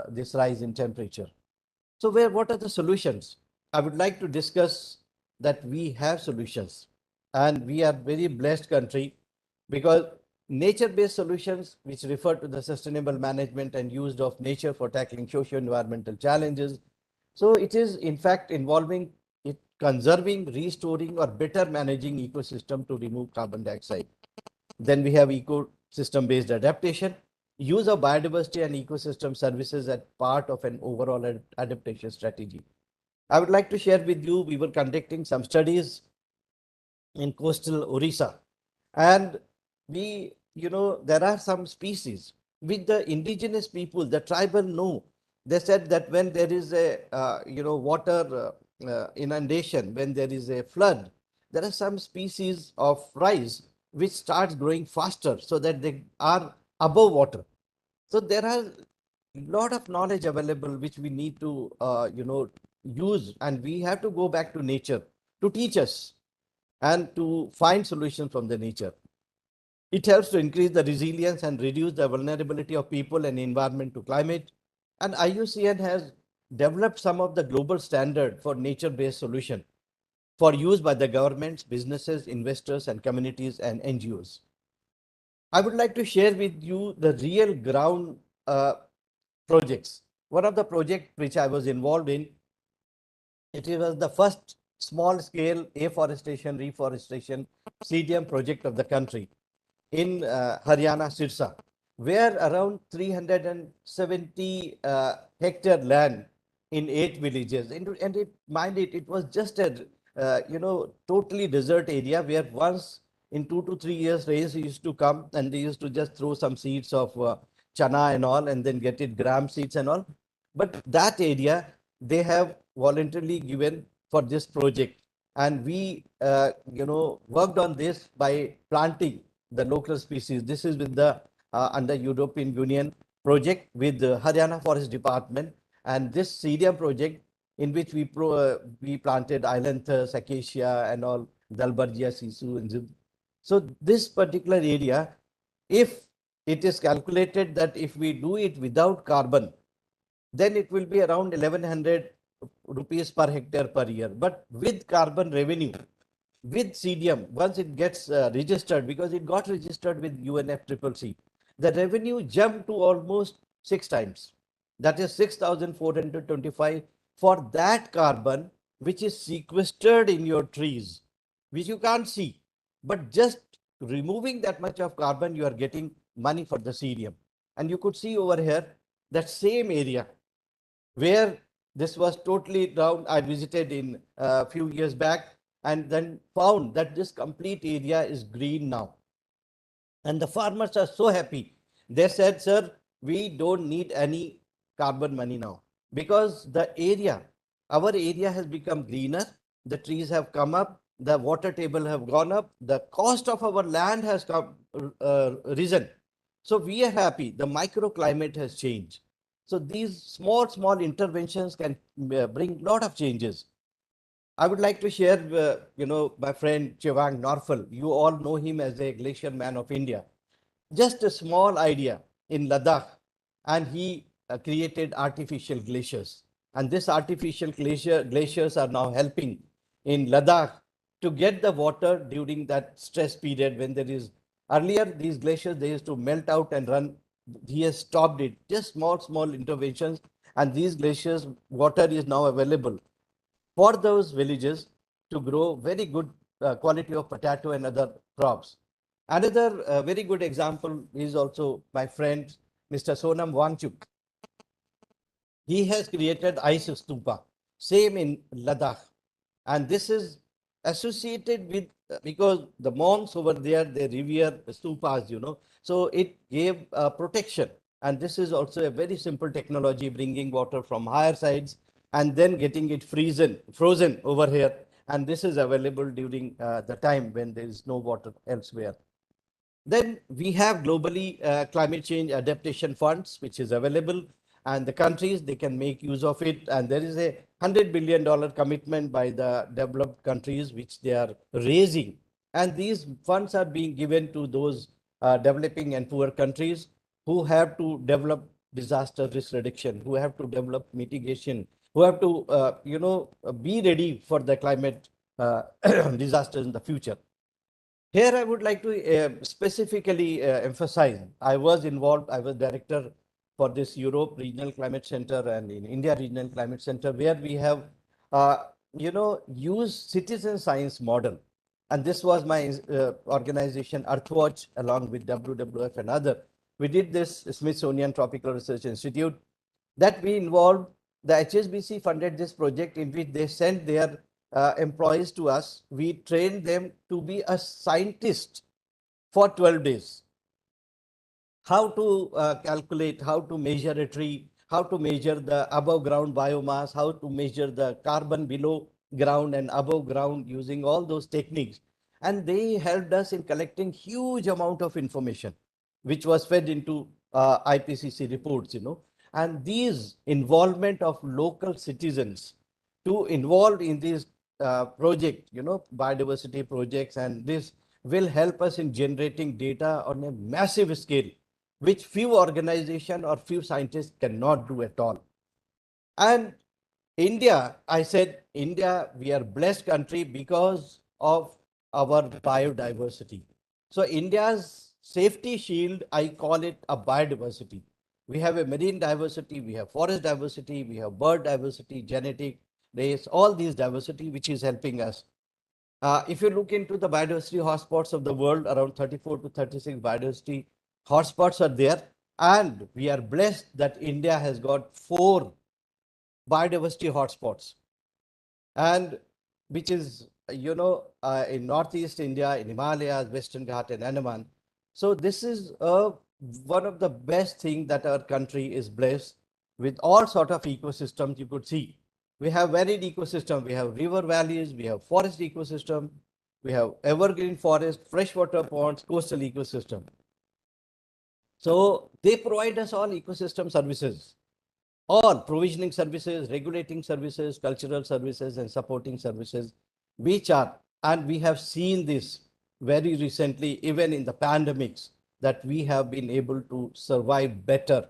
this rise in temperature. So what are the solutions? I would like to discuss that we have solutions, and we are very blessed country because nature-based solutions which refer to the sustainable management and use of nature for tackling socio-environmental challenges. So it is in fact involving conserving, restoring, or better managing ecosystem to remove carbon dioxide. Then we have ecosystem-based adaptation, use of biodiversity and ecosystem services as part of an overall adaptation strategy. I would like to share with you, we were conducting some studies in coastal Orissa, and there are some species with the indigenous people, the tribal know. They said that when there is a, water inundation, when there is a flood, there are some species of rice which starts growing faster so that they are above water. So there are a lot of knowledge available which we need to use, and we have to go back to nature to teach us and to find solutions from the nature. It helps to increase the resilience and reduce the vulnerability of people and environment to climate. And IUCN has developed some of the global standard for nature-based solution for use by the governments, businesses, investors, and communities and NGOs. I would like to share with you the real ground projects. One of the projects which I was involved in, it was the first small-scale afforestation, reforestation CDM project of the country in Haryana, Sirsa, where around 370 hectare land in 8 villages, and it was just a totally desert area where once in 2 to 3 years rains used to come, and they used to just throw some seeds of chana and all, and then get it gram seeds and all. But that area they have voluntarily given for this project, and we worked on this by planting the local species. This is with the under European Union project with the Haryana Forest Department, and this CDM project in which we planted ailanthus, acacia, and all dalbergia, sisu, and zib. So this particular area, if it is calculated that if we do it without carbon, then it will be around 1100 rupees per hectare per year. But with carbon revenue, with CDM, once it gets registered, because it got registered with UNFCCC, the revenue jumped to almost 6 times. That is 6,425 for that carbon which is sequestered in your trees, which you can't see. But just removing that much of carbon, you are getting money for the CDM. And you could see over here that same area where this was totally down. I visited in a few years back and then found that this complete area is green now. And the farmers are so happy. They said, sir, we don't need any carbon money now because the area, our area has become greener. The trees have come up, the water table have gone up, the cost of our land has risen. So we are happy. The microclimate has changed. So these small interventions can bring a lot of changes. I would like to share, my friend Chewang Norfel. You all know him as a glacier man of India. Just a small idea in Ladakh, and he created artificial glaciers. And this artificial glaciers are now helping in Ladakh to get the water during that stress period when there is, earlier these glaciers, they used to melt out and run. He has stopped it, just small interventions. And these glaciers, water is now available for those villages to grow very good quality of potato and other crops. Another very good example is also my friend, Mr. Sonam Wangchuk. He has created ice stupa, same in Ladakh. And this is associated with, because the monks over there, they revere stupas, so it gave protection. And this is also a very simple technology, bringing water from higher sides and then getting it frozen over here. And this is available during the time when there is no water elsewhere. Then we have globally climate change adaptation funds, which is available, and the countries, they can make use of it. And there is a $100 billion commitment by the developed countries, which they are raising. And these funds are being given to those developing and poor countries who have to develop disaster risk reduction, who have to develop mitigation, who have to, be ready for the climate disasters in the future. Here, I would like to specifically emphasize, I was director for this Europe Regional Climate Center and in India Regional Climate Center, where we have, used citizen science model. And this was my organization, Earthwatch, along with WWF and other. We did this Smithsonian Tropical Research Institute that we involved. The HSBC funded this project in which they sent their employees to us. We trained them to be a scientist for 12 days. How to calculate, how to measure a tree, how to measure the above ground biomass, how to measure the carbon below ground and above ground using all those techniques. And they helped us in collecting huge amount of information, which was fed into IPCC reports, and these involvement of local citizens to involve in these project, biodiversity projects, and this will help us in generating data on a massive scale, which few organization or few scientists cannot do at all. And India, I said, India, we are blessed country because of our biodiversity. So India's safety shield, I call it a biodiversity. We have a marine diversity, we have forest diversity, we have bird diversity, genetic, race, all these diversity, which is helping us. If you look into the biodiversity hotspots of the world, around 34 to 36 biodiversity hotspots are there. And we are blessed that India has got 4 biodiversity hotspots, and which is, in Northeast India, in Himalayas, Western Ghat, and Andaman. So this is one of the best thing that our country is blessed with all sort of ecosystems you could see. We have varied ecosystem. We have river valleys, we have forest ecosystem, we have evergreen forest, freshwater ponds, coastal ecosystem. So they provide us all ecosystem services, all provisioning services, regulating services, cultural services, and supporting services, which are, and we have seen this very recently, even in the pandemics, that we have been able to survive better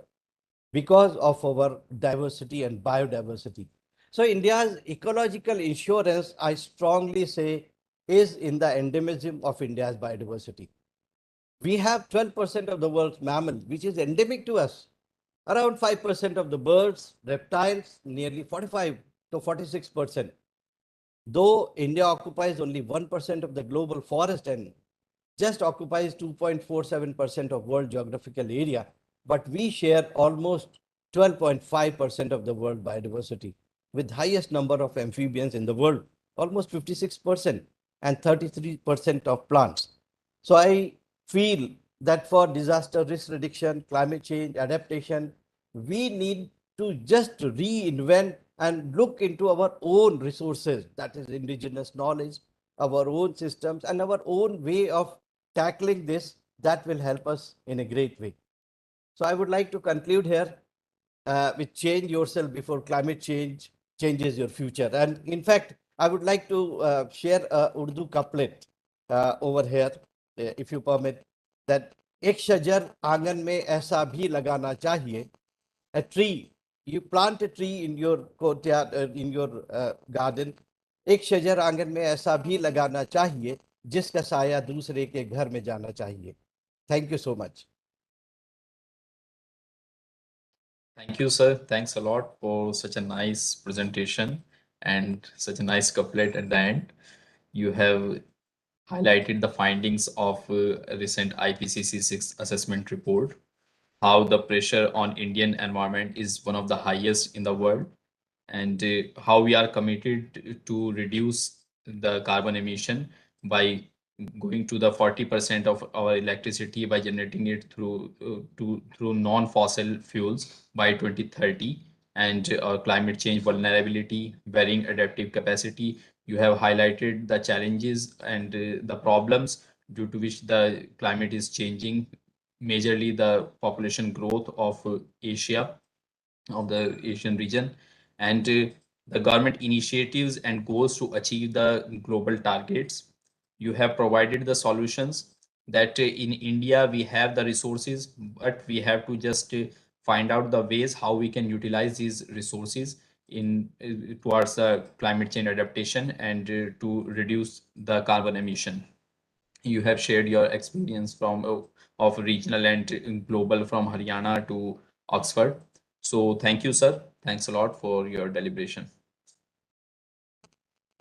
because of our diversity and biodiversity. So India's ecological insurance, I strongly say, is in the endemism of India's biodiversity. We have 12% of the world's mammals, which is endemic to us. Around 5% of the birds, reptiles, nearly 45 to 46%. Though India occupies only 1% of the global forest and just occupies 2.47% of world geographical area, but we share almost 12.5% of the world biodiversity, with highest number of amphibians in the world, almost 56%, and 33% of plants. So I feel that for disaster risk reduction, climate change, adaptation, we need to just reinvent and look into our own resources, that is indigenous knowledge, our own systems, and our own way of tackling this that will help us in a great way. So I would like to conclude here with change yourself before climate change changes your future. And in fact, I would like to share a Urdu couplet over here, if you permit, that एक शजर आंगन में ऐसा भी लगाना चाहिए, a tree, you plant a tree in your courtyard, in your garden, एक शजर आंगन में ऐसा भी लगाना चाहिए जिसका साया दूसरे के घर में जाना चाहिए. Thank you so much. Thank you, sir. Thanks a lot for such a nice presentation and such a nice couplet at the end. You have highlighted the findings of a recent IPCC 6 assessment report, how the pressure on Indian environment is one of the highest in the world, and how we are committed to reduce the carbon emission by going to the 40% of our electricity by generating it through non-fossil fuels by 2030, and climate change vulnerability, varying adaptive capacity. You have highlighted the challenges and the problems due to which the climate is changing, majorly the population growth of Asia, of the Asian region, and the government initiatives and goals to achieve the global targets. You have provided the solutions that in India we have the resources, but we have to just find out the ways how we can utilize these resources in towards climate change adaptation and to reduce the carbon emission. You have shared your experience from of regional and global from Haryana to Oxford. So thank you, sir. Thanks a lot for your deliberation.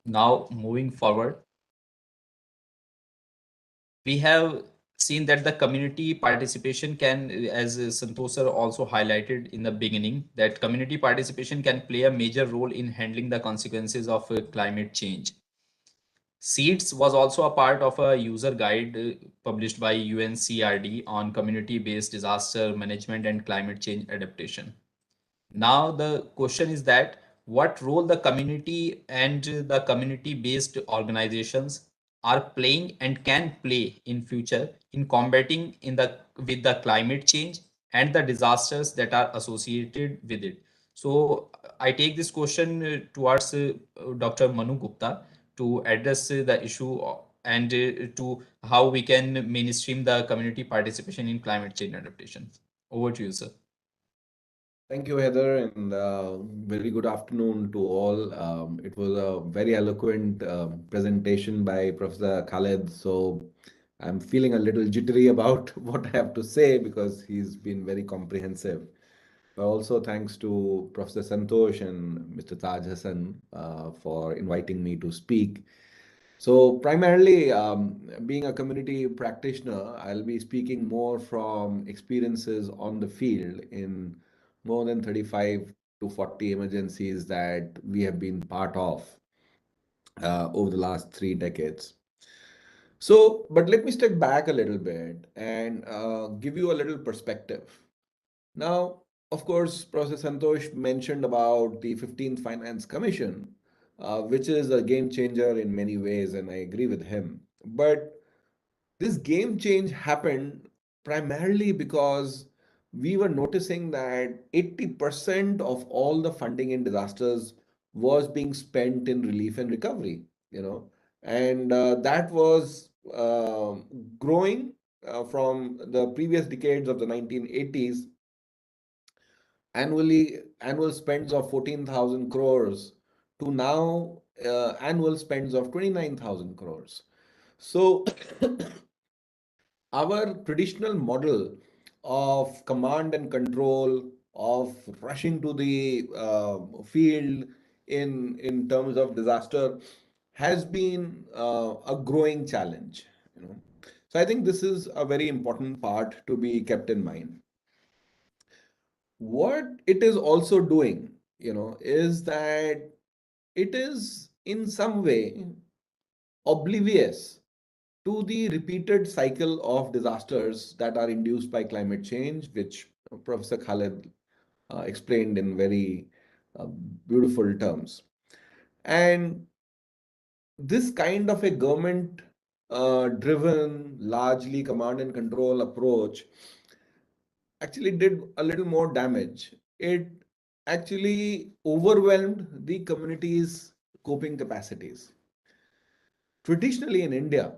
Now, moving forward, we have seen that the community participation can, as Santosh sir also highlighted in the beginning, that community participation can play a major role in handling the consequences of climate change. Seeds was also a part of a user guide published by UNCRD on community-based disaster management and climate change adaptation. Now the question is that what role the community and the community-based organizations are playing and can play in future in combating with the climate change and the disasters that are associated with it. So I take this question towards Dr. Manu Gupta to address the issue and to how we can mainstream the community participation in climate change adaptation. Over to you, sir. Thank you, Heather, and very good afternoon to all. It was a very eloquent presentation by Professor Khaled. So I'm feeling a little jittery about what I have to say because he's been very comprehensive. But also thanks to Professor Santosh and Mr. Taj Hassan for inviting me to speak. So primarily, being a community practitioner, I'll be speaking more from experiences on the field in more than 35 to 40 emergencies that we have been part of over the last 3 decades. So, but let me step back a little bit and give you a little perspective. Now, of course, Professor Santosh mentioned about the 15th Finance Commission, which is a game changer in many ways, and I agree with him. But this game change happened primarily because we were noticing that 80% of all the funding in disasters was being spent in relief and recovery, you know, and that was growing from the previous decades of the 1980s. Annual spends of 14,000 crores to now annual spends of 29,000 crores. So our traditional model of command and control, of rushing to the field in terms of disaster, has been a growing challenge. You know, so I think this is a very important part to be kept in mind. What it is also doing, is that it is in some way oblivious to the repeated cycle of disasters that are induced by climate change, which Professor Khaled explained in very uh, beautiful terms. And this kind of a government driven, largely command and control approach actually did a little more damage. It actually overwhelmed the community's coping capacities. Traditionally in India,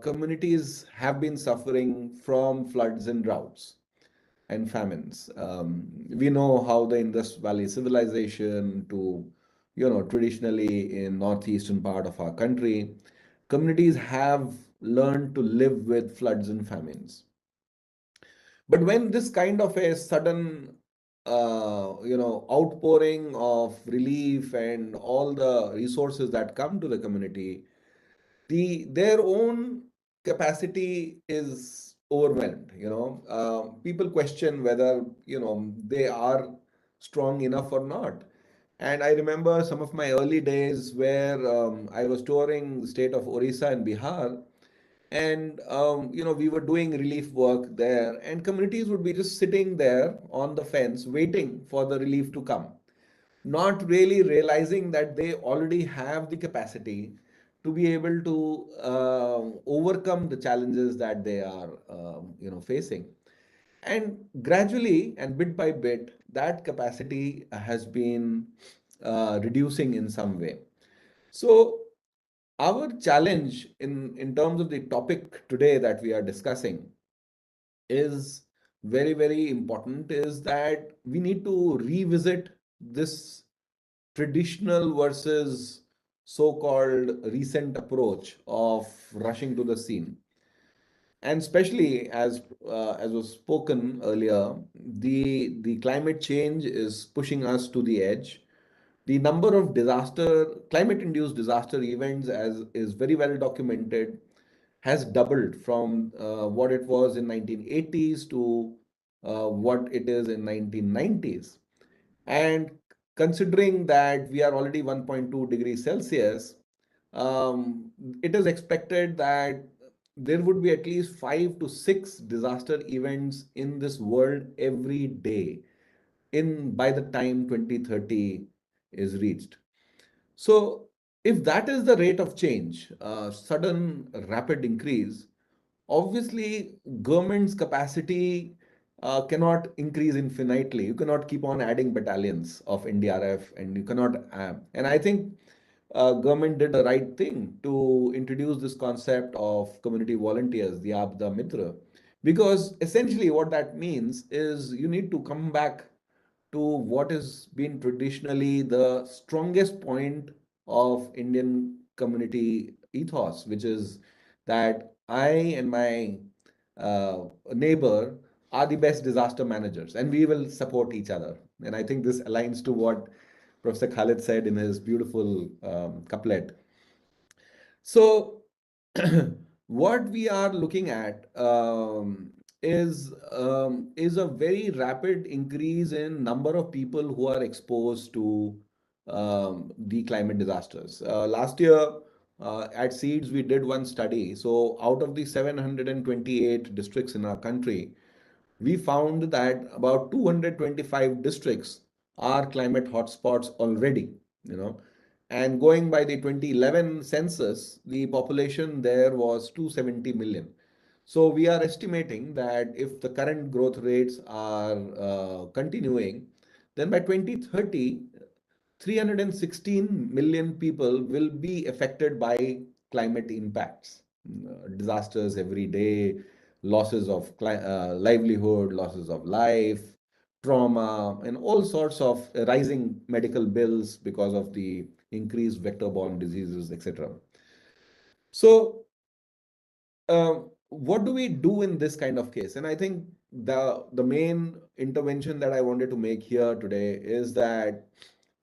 communities have been suffering from floods and droughts and famines. We know how the Indus Valley civilization to, traditionally in northeastern part of our country, communities have learned to live with floods and famines. But when this kind of a sudden, outpouring of relief and all the resources that come to the community, their own capacity is overwhelmed. People question whether they are strong enough or not. And I remember some of my early days where I was touring the state of Orissa and Bihar, and we were doing relief work there, and communities would be just sitting there on the fence waiting for the relief to come, not really realizing that they already have the capacity to be able to overcome the challenges that they are facing. And gradually and bit by bit, that capacity has been reducing in some way. So our challenge in terms of the topic today that we are discussing is very, very important, is that we need to revisit this traditional versus so-called recent approach of rushing to the scene. And especially as was spoken earlier, the climate change is pushing us to the edge. The number of climate-induced disaster events, as is very well documented, has doubled from what it was in 1980s to what it is in 1990s. And considering that we are already 1.2 degrees Celsius, it is expected that there would be at least 5 to 6 disaster events in this world every day. by the time 2030 is reached. So if that is the rate of change, sudden rapid increase, obviously government's capacity cannot increase infinitely. You cannot keep on adding battalions of NDRF, and you cannot. And I think government did the right thing to introduce this concept of community volunteers, the Abda Mitra, because essentially what that means is you need to come back to what has been traditionally the strongest point of Indian community ethos, which is that I and my neighbor are the best disaster managers and we will support each other. And I think this aligns to what Professor Khalid said in his beautiful couplet. So, what we are looking at is a very rapid increase in number of people who are exposed to the climate disasters. Last year, at Seeds, we did one study. So, out of the 728 districts in our country, we found that about 225 districts are climate hotspots already, you know. And going by the 2011 census, the population there was 270 million. So we are estimating that if the current growth rates are continuing, then by 2030, 316 million people will be affected by climate impacts, disasters every day, losses of livelihood, losses of life, trauma, and all sorts of rising medical bills because of the increased vector-borne diseases, etc. So what do we do in this kind of case? And I think the main intervention that I wanted to make here today is that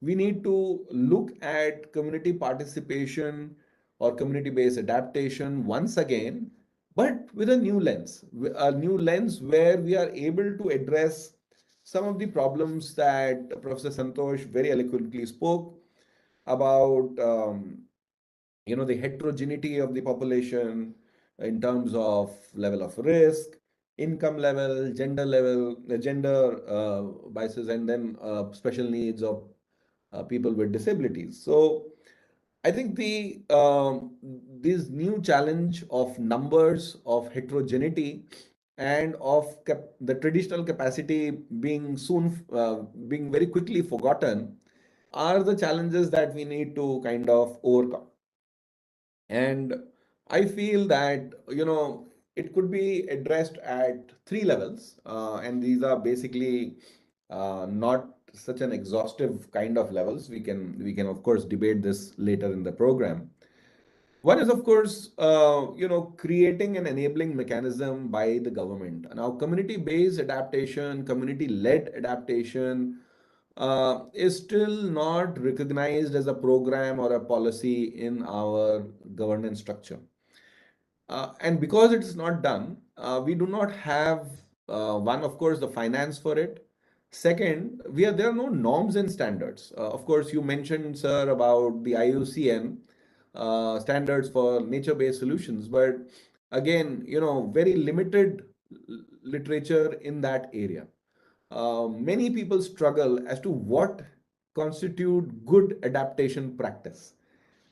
we need to look at community participation or community-based adaptation once again, but with a new lens where we are able to address some of the problems that Professor Santosh very eloquently spoke about. The heterogeneity of the population in terms of level of risk, income level, gender biases, and then special needs of people with disabilities. So I think this new challenge of numbers, of heterogeneity, and of the traditional capacity being very quickly forgotten are the challenges that we need to kind of overcome. And I feel that, it could be addressed at three levels. And these are basically not such an exhaustive kind of levels. We can of course debate this later in the program. One is, of course, creating an enabling mechanism by the government. Now, community-based adaptation, community-led adaptation is still not recognized as a program or a policy in our governance structure. And because it is not done, we do not have, one, of course, the finance for it. Second, there are no norms and standards. Of course, you mentioned, sir, about the IUCN standards for nature-based solutions, but again, very limited literature in that area. Many people struggle as to what constitute good adaptation practice.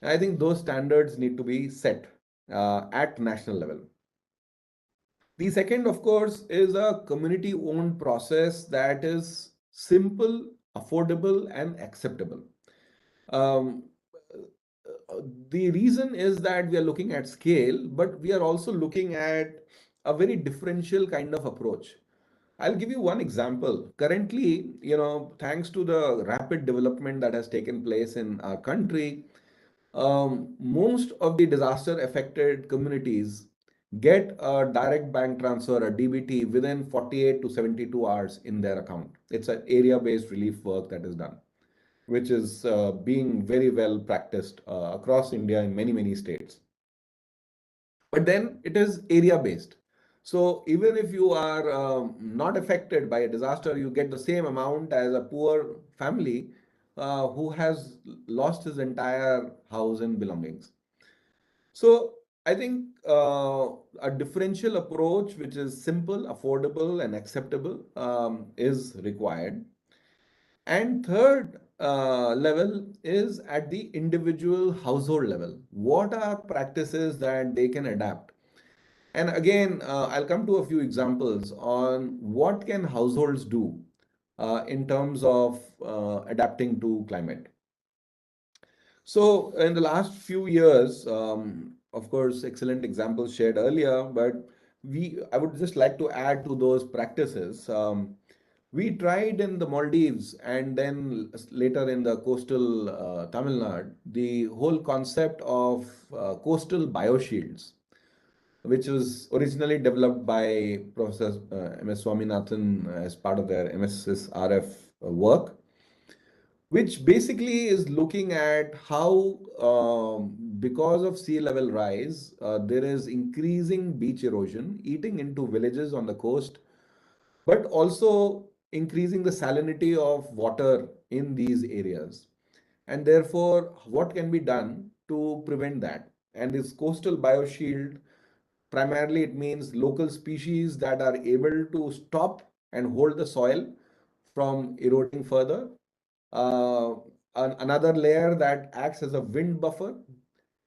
And I think those standards need to be set at national level. The second, of course, is a community-owned process that is simple, affordable, and acceptable. Um, the reason is that we are looking at scale, but we are also looking at a very differential kind of approach. I'll give you one example. Currently, thanks to the rapid development that has taken place in our country, most of the disaster affected communities get a direct bank transfer, a DBT, within 48 to 72 hours in their account. It's an area-based relief work that is done, which is being very well practiced across India in many, many states. But then it is area-based. So even if you are not affected by a disaster, you get the same amount as a poor family who has lost his entire house and belongings. So I think a differential approach, which is simple, affordable, and acceptable, is required. And third level is at the individual household level. What are practices that they can adapt? And again, I'll come to a few examples on what can households do in terms of adapting to climate. So in the last few years, of course, excellent examples shared earlier, but I would just like to add to those practices. We tried in the Maldives and then later in the coastal Tamil Nadu, the whole concept of coastal bioshields, which was originally developed by Professor M.S. Swaminathan as part of their MSSRF work, which basically is looking at how, because of sea level rise, there is increasing beach erosion eating into villages on the coast, but also increasing the salinity of water in these areas. And therefore, what can be done to prevent that? And this coastal bioshield, primarily it means local species that are able to stop and hold the soil from eroding further. Uh, Another layer that acts as a wind buffer,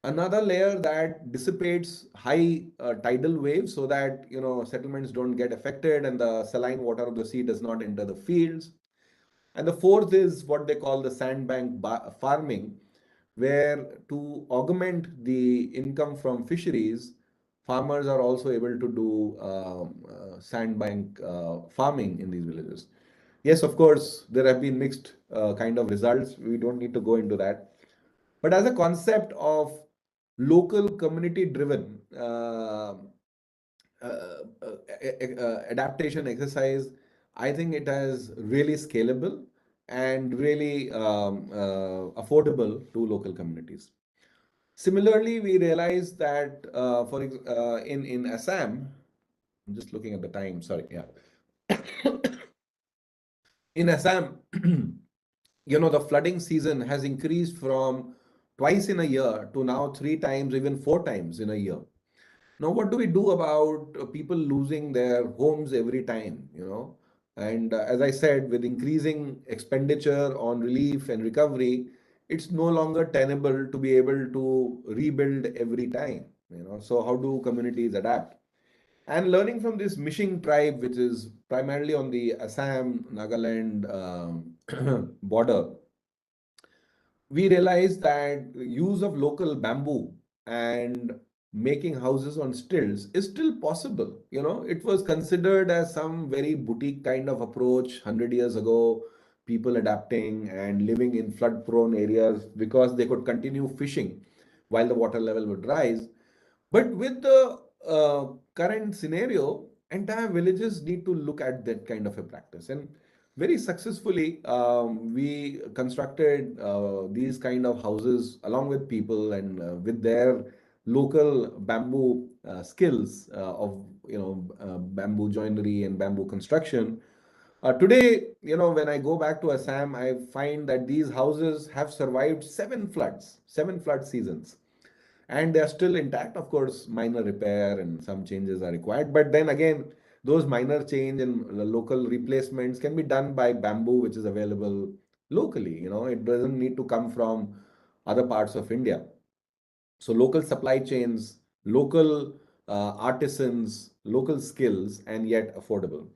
another layer that dissipates high tidal waves so that settlements don't get affected and the saline water of the sea does not enter the fields. And the fourth is what they call the sandbank farming, where to augment the income from fisheries, farmers are also able to do sandbank farming in these villages. Yes, of course, there have been mixed kind of results. We don't need to go into that. But as a concept of local community driven adaptation exercise, I think it is really scalable and really affordable to local communities. Similarly, we realized that in Assam, I'm just looking at the time, sorry, yeah. In Assam, the flooding season has increased from twice in a year to now 3 times, even 4 times in a year. Now, what do we do about people losing their homes every time, And as I said, with increasing expenditure on relief and recovery, it's no longer tenable to be able to rebuild every time, So how do communities adapt? And learning from this Mishing tribe, which is primarily on the Assam, Nagaland border, we realized that use of local bamboo and making houses on stilts is still possible. It was considered as some very boutique kind of approach 100 years ago, people adapting and living in flood prone areas because they could continue fishing while the water level would rise. But with the current scenario, entire villages need to look at that kind of a practice. And very successfully, we constructed these kind of houses along with people and with their local bamboo skills of bamboo joinery and bamboo construction. Today, when I go back to Assam, I find that these houses have survived 7 flood seasons, and they are still intact. Of course, minor repair and some changes are required, but then again, those minor change and local replacements can be done by bamboo, which is available locally. It doesn't need to come from other parts of India. So local supply chains, local artisans, local skills, and yet affordable.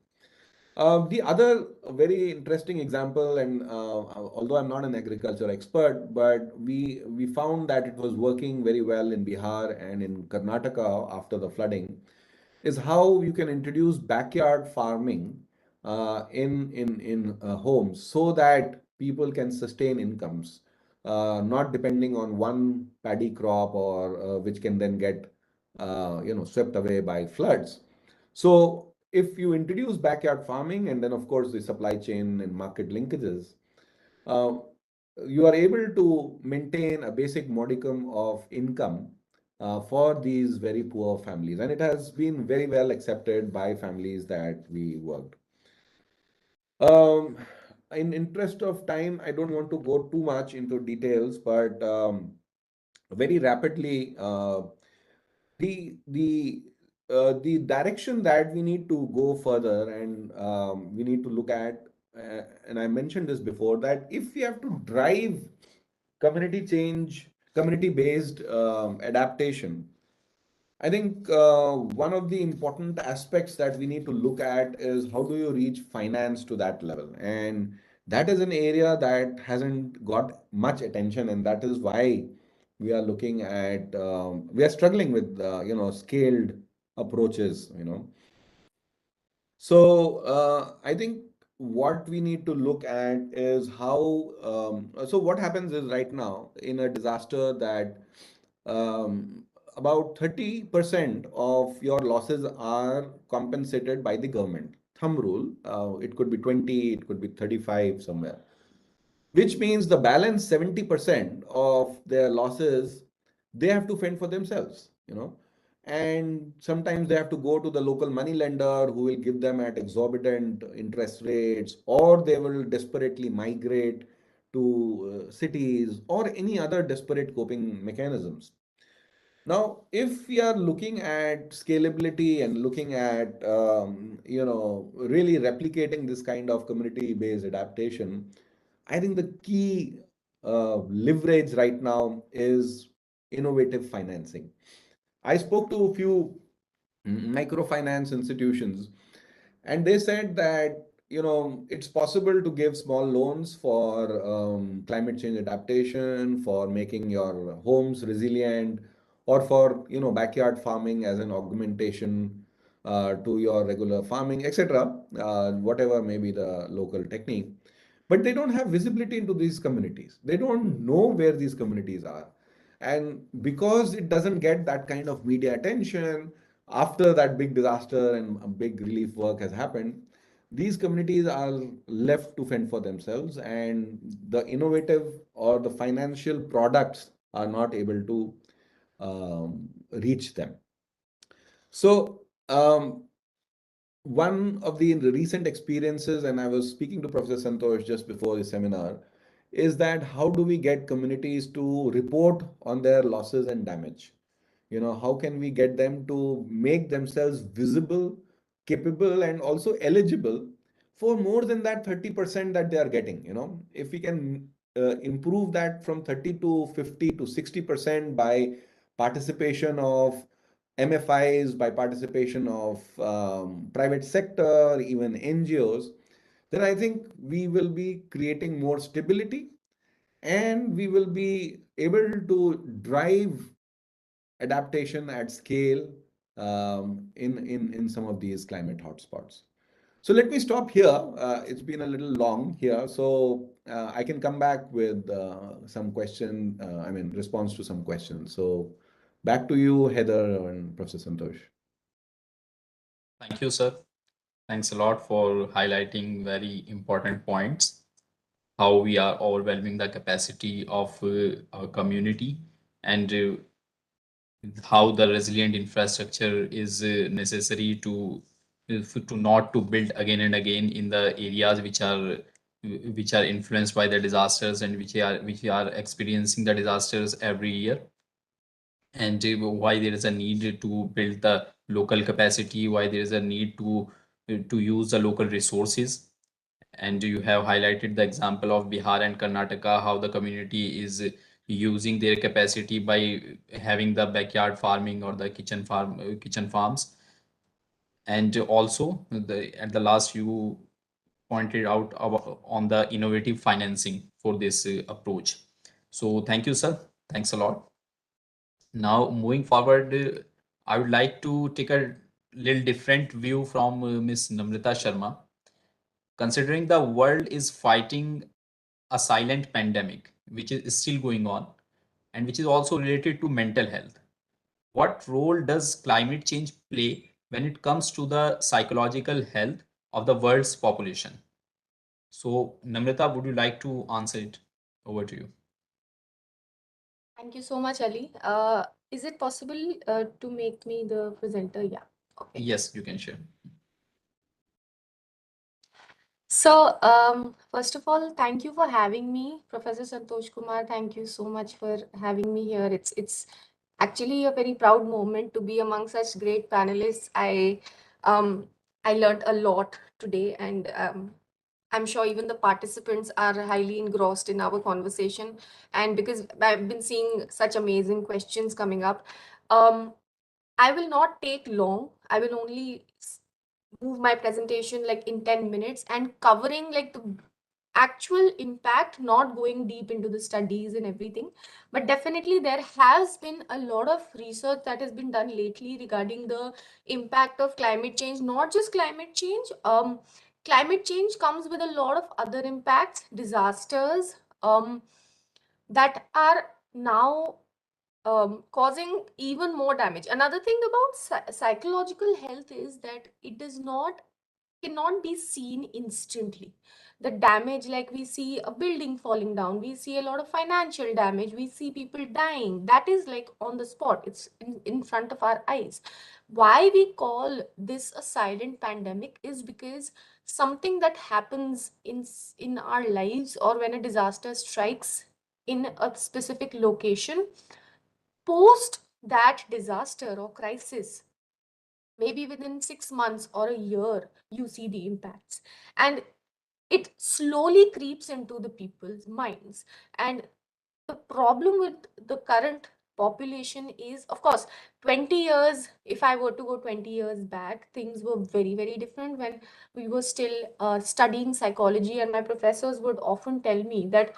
The other very interesting example, and although I'm not an agriculture expert, but we found that it was working very well in Bihar and in Karnataka after the flooding, is how you can introduce backyard farming in homes so that people can sustain incomes, not depending on one paddy crop or which can then get swept away by floods. So if you introduce backyard farming and then of course the supply chain and market linkages, uh, you are able to maintain a basic modicum of income for these very poor families. And it has been very well accepted by families that we worked. In interest of time, I don't want to go too much into details, but very rapidly, the direction that we need to go further and we need to look at and I mentioned this before, that if we have to drive community change, community-based adaptation, I think one of the important aspects that we need to look at is how do you reach finance to that level? And that is an area that hasn't got much attention, and that is why we are looking at, we are struggling with, scaled approaches, So I think what we need to look at is how, so what happens is right now in a disaster that um, about 30% of your losses are compensated by the government. Thumb rule, it could be 20, it could be 35 somewhere, which means the balance 70% of their losses they have to fend for themselves, and sometimes they have to go to the local money lender who will give them at exorbitant interest rates, or they will desperately migrate to cities or any other desperate coping mechanisms. Now, if we are looking at scalability and looking at really replicating this kind of community-based adaptation, I think the key leverage right now is innovative financing. I spoke to a few microfinance institutions, and they said that it's possible to give small loans for climate change adaptation, for making your homes resilient, or for backyard farming as an augmentation to your regular farming, etc. Whatever may be the local technique, but they don't have visibility into these communities. They don't know where these communities are. And because it doesn't get that kind of media attention after that big disaster and a big relief work has happened, these communities are left to fend for themselves, and the innovative or the financial products are not able to reach them. So, one of the recent experiences, and I was speaking to Professor Santosh just before the seminar, is that how do we get communities to report on their losses and damage? How can we get them to make themselves visible, capable, and also eligible for more than that 30% that they are getting? If we can improve that from 30 to 50 to 60% by participation of MFIs, by participation of private sector, even NGOs, then I think we will be creating more stability, and we will be able to drive adaptation at scale in some of these climate hotspots. So let me stop here. It's been a little long here, so I can come back with some question, response to some questions. So back to you, Heather and Professor Santosh. Thank you, sir. Thanks a lot for highlighting very important points. How we are overwhelming the capacity of our community, and how the resilient infrastructure is necessary to not to build again and again in the areas which are influenced by the disasters, and which are experiencing the disasters every year, and why there is a need to build the local capacity, why there is a need to use the local resources. And you have highlighted the example of Bihar and Karnataka, how the community is using their capacity by having the backyard farming or the kitchen farms. And also at the last you pointed out on the innovative financing for this approach. So thank you, sir. Thanks a lot. Now moving forward, I would like to take a little different view from Ms. Namrata Sharma. Considering the world is fighting a silent pandemic, which is still going on, and which is also related to mental health, what role does climate change play when it comes to the psychological health of the world's population? So, Namrata, would you like to answer it? Over to you. Thank you so much, Ali. Is it possible to make me the presenter? Yeah. Okay. Yes, you can share. So, first of all, thank you for having me, Professor Santosh Kumar. Thank you so much for having me here. It's actually a very proud moment to be among such great panelists. I learned a lot today, and I'm sure even the participants are highly engrossed in our conversation. And because I've been seeing such amazing questions coming up, I will not take long. I will only move my presentation like in 10 minutes and covering like the actual impact, not going deep into the studies and everything. But definitely there has been a lot of research that has been done lately regarding the impact of climate change. Not just climate change, climate change comes with a lot of other impacts, disasters, that are now causing even more damage. Another thing about psychological health is that it cannot be seen instantly. The damage, like we see a building falling down, we see a lot of financial damage, we see people dying, that is like on the spot, it's in front of our eyes. Why we call this a silent pandemic is because something that happens in our lives, or when a disaster strikes in a specific location, post that disaster or crisis, maybe within 6 months or a year, you see the impacts, and it slowly creeps into the people's minds. And the problem with the current population is, of course, 20 years, if I were to go 20 years back, things were very, very different when we were still studying psychology, and my professors would often tell me that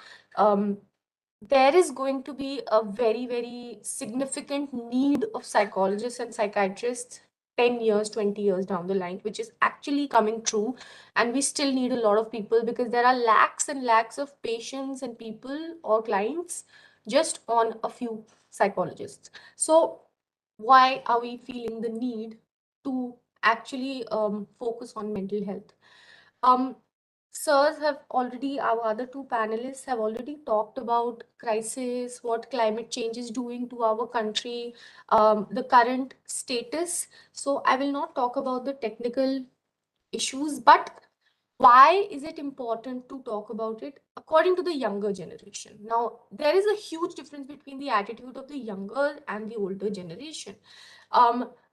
there is going to be a very, very significant need of psychologists and psychiatrists 10 years, 20 years down the line, which is actually coming true. And we still need a lot of people because there are lakhs and lakhs of patients and people or clients just on a few psychologists. So why are we feeling the need to actually focus on mental health? Um, Sirs have already, our other two panelists have already talked about crisis, what climate change is doing to our country, the current status. So I will not talk about the technical issues, but why is it important to talk about it according to the younger generation? Now, there is a huge difference between the attitude of the younger and the older generation.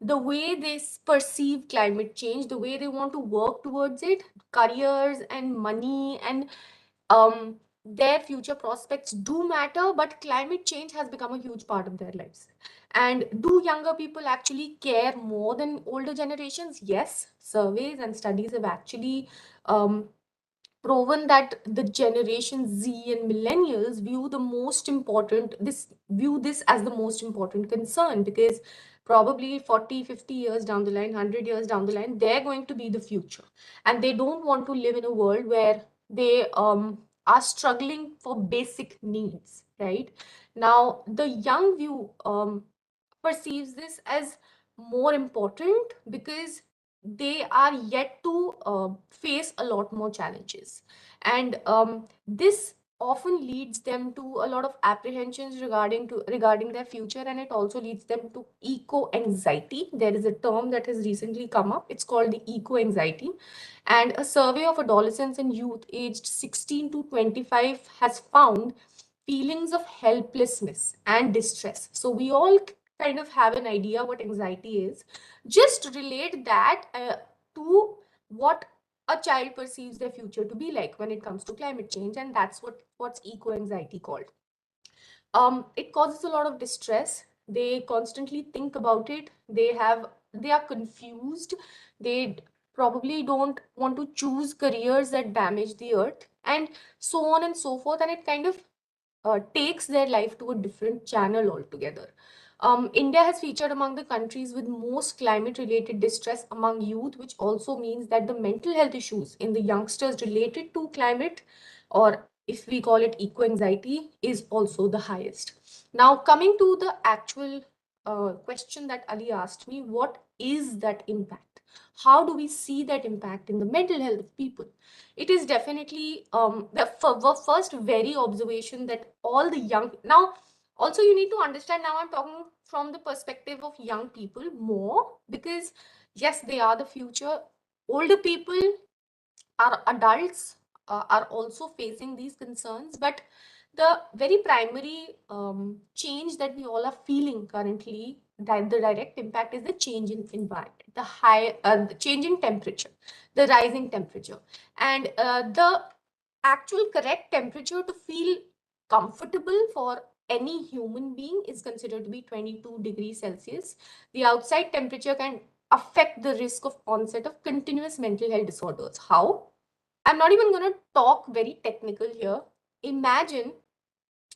The way they perceive climate change, the way they want to work towards it, careers and money and their future prospects do matter, but climate change has become a huge part of their lives. And do younger people actually care more than older generations? Yes, surveys and studies have actually um, proven that the generation Z and millennials view this as the most important concern, because probably 40, 50 years down the line, 100 years down the line, they're going to be the future, and they don't want to live in a world where they are struggling for basic needs. Right now, the young view perceives this as more important because they are yet to face a lot more challenges, and this often leads them to a lot of apprehensions regarding their future, and it also leads them to eco anxiety. There is a term that has recently come up, it's called the eco anxiety, and a survey of adolescents and youth aged 16 to 25 has found feelings of helplessness and distress. So we all kind of have an idea what anxiety is. Just relate that to what a child perceives their future to be like when it comes to climate change, and that's what's eco anxiety called. It causes a lot of distress. They constantly think about it. They are confused. They probably don't want to choose careers that damage the earth, and so on and so forth, and it kind of takes their life to a different channel altogether. India has featured among the countries with most climate related distress among youth, which also means that the mental health issues in the youngsters related to climate, or if we call it eco anxiety, is also the highest. Now, coming to the actual question that Ali asked me, what is that impact? How do we see that impact in the mental health of people? It is definitely the first very observation that all the young, now also you need to understand, now I'm talking from the perspective of young people more, because yes, they are the future. Older people, our adults, are also facing these concerns, but the very primary change that we all are feeling currently, that the direct impact is the change in environment, the change in temperature. the rising temperature. And the actual correct temperature to feel comfortable for any human being is considered to be 22 degrees Celsius. The outside temperature can affect the risk of onset of continuous mental health disorders. How? I'm not even going to talk very technical here. Imagine,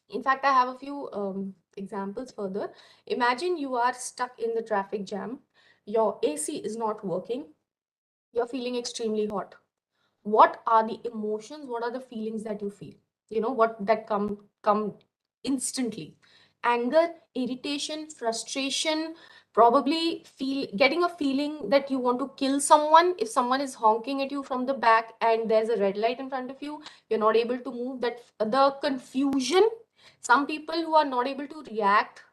in fact, I have a few examples further. Imagine you are stuck in the traffic jam, your AC is not working, you're feeling extremely hot. What are the emotions? What are the feelings that you feel? You know, what that come instantly? Anger, irritation, frustration, probably getting a feeling that you want to kill someone. If someone is honking at you from the back and there's a red light in front of you, you're not able to move, that the confusion. Some people who are not able to react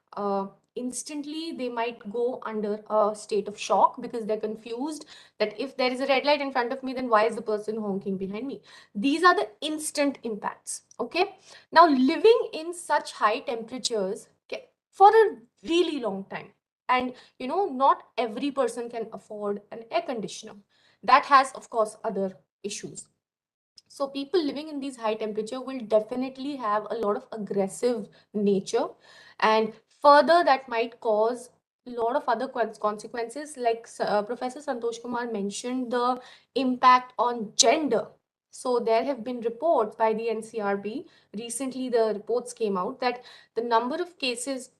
instantly, they might go under a state of shock because they're confused that if there is a red light in front of me, then why is the person honking behind me? These are the instant impacts. Okay. Now, living in such high temperatures for a really long time, and you know, not every person can afford an air conditioner. That has, of course, other issues. So people living in these high temperature will definitely have a lot of aggressive nature, and further that might cause a lot of other consequences, like Professor Santosh Kumar mentioned the impact on gender. So there have been reports by the NCRB. Recently, the reports came out that the number of cases,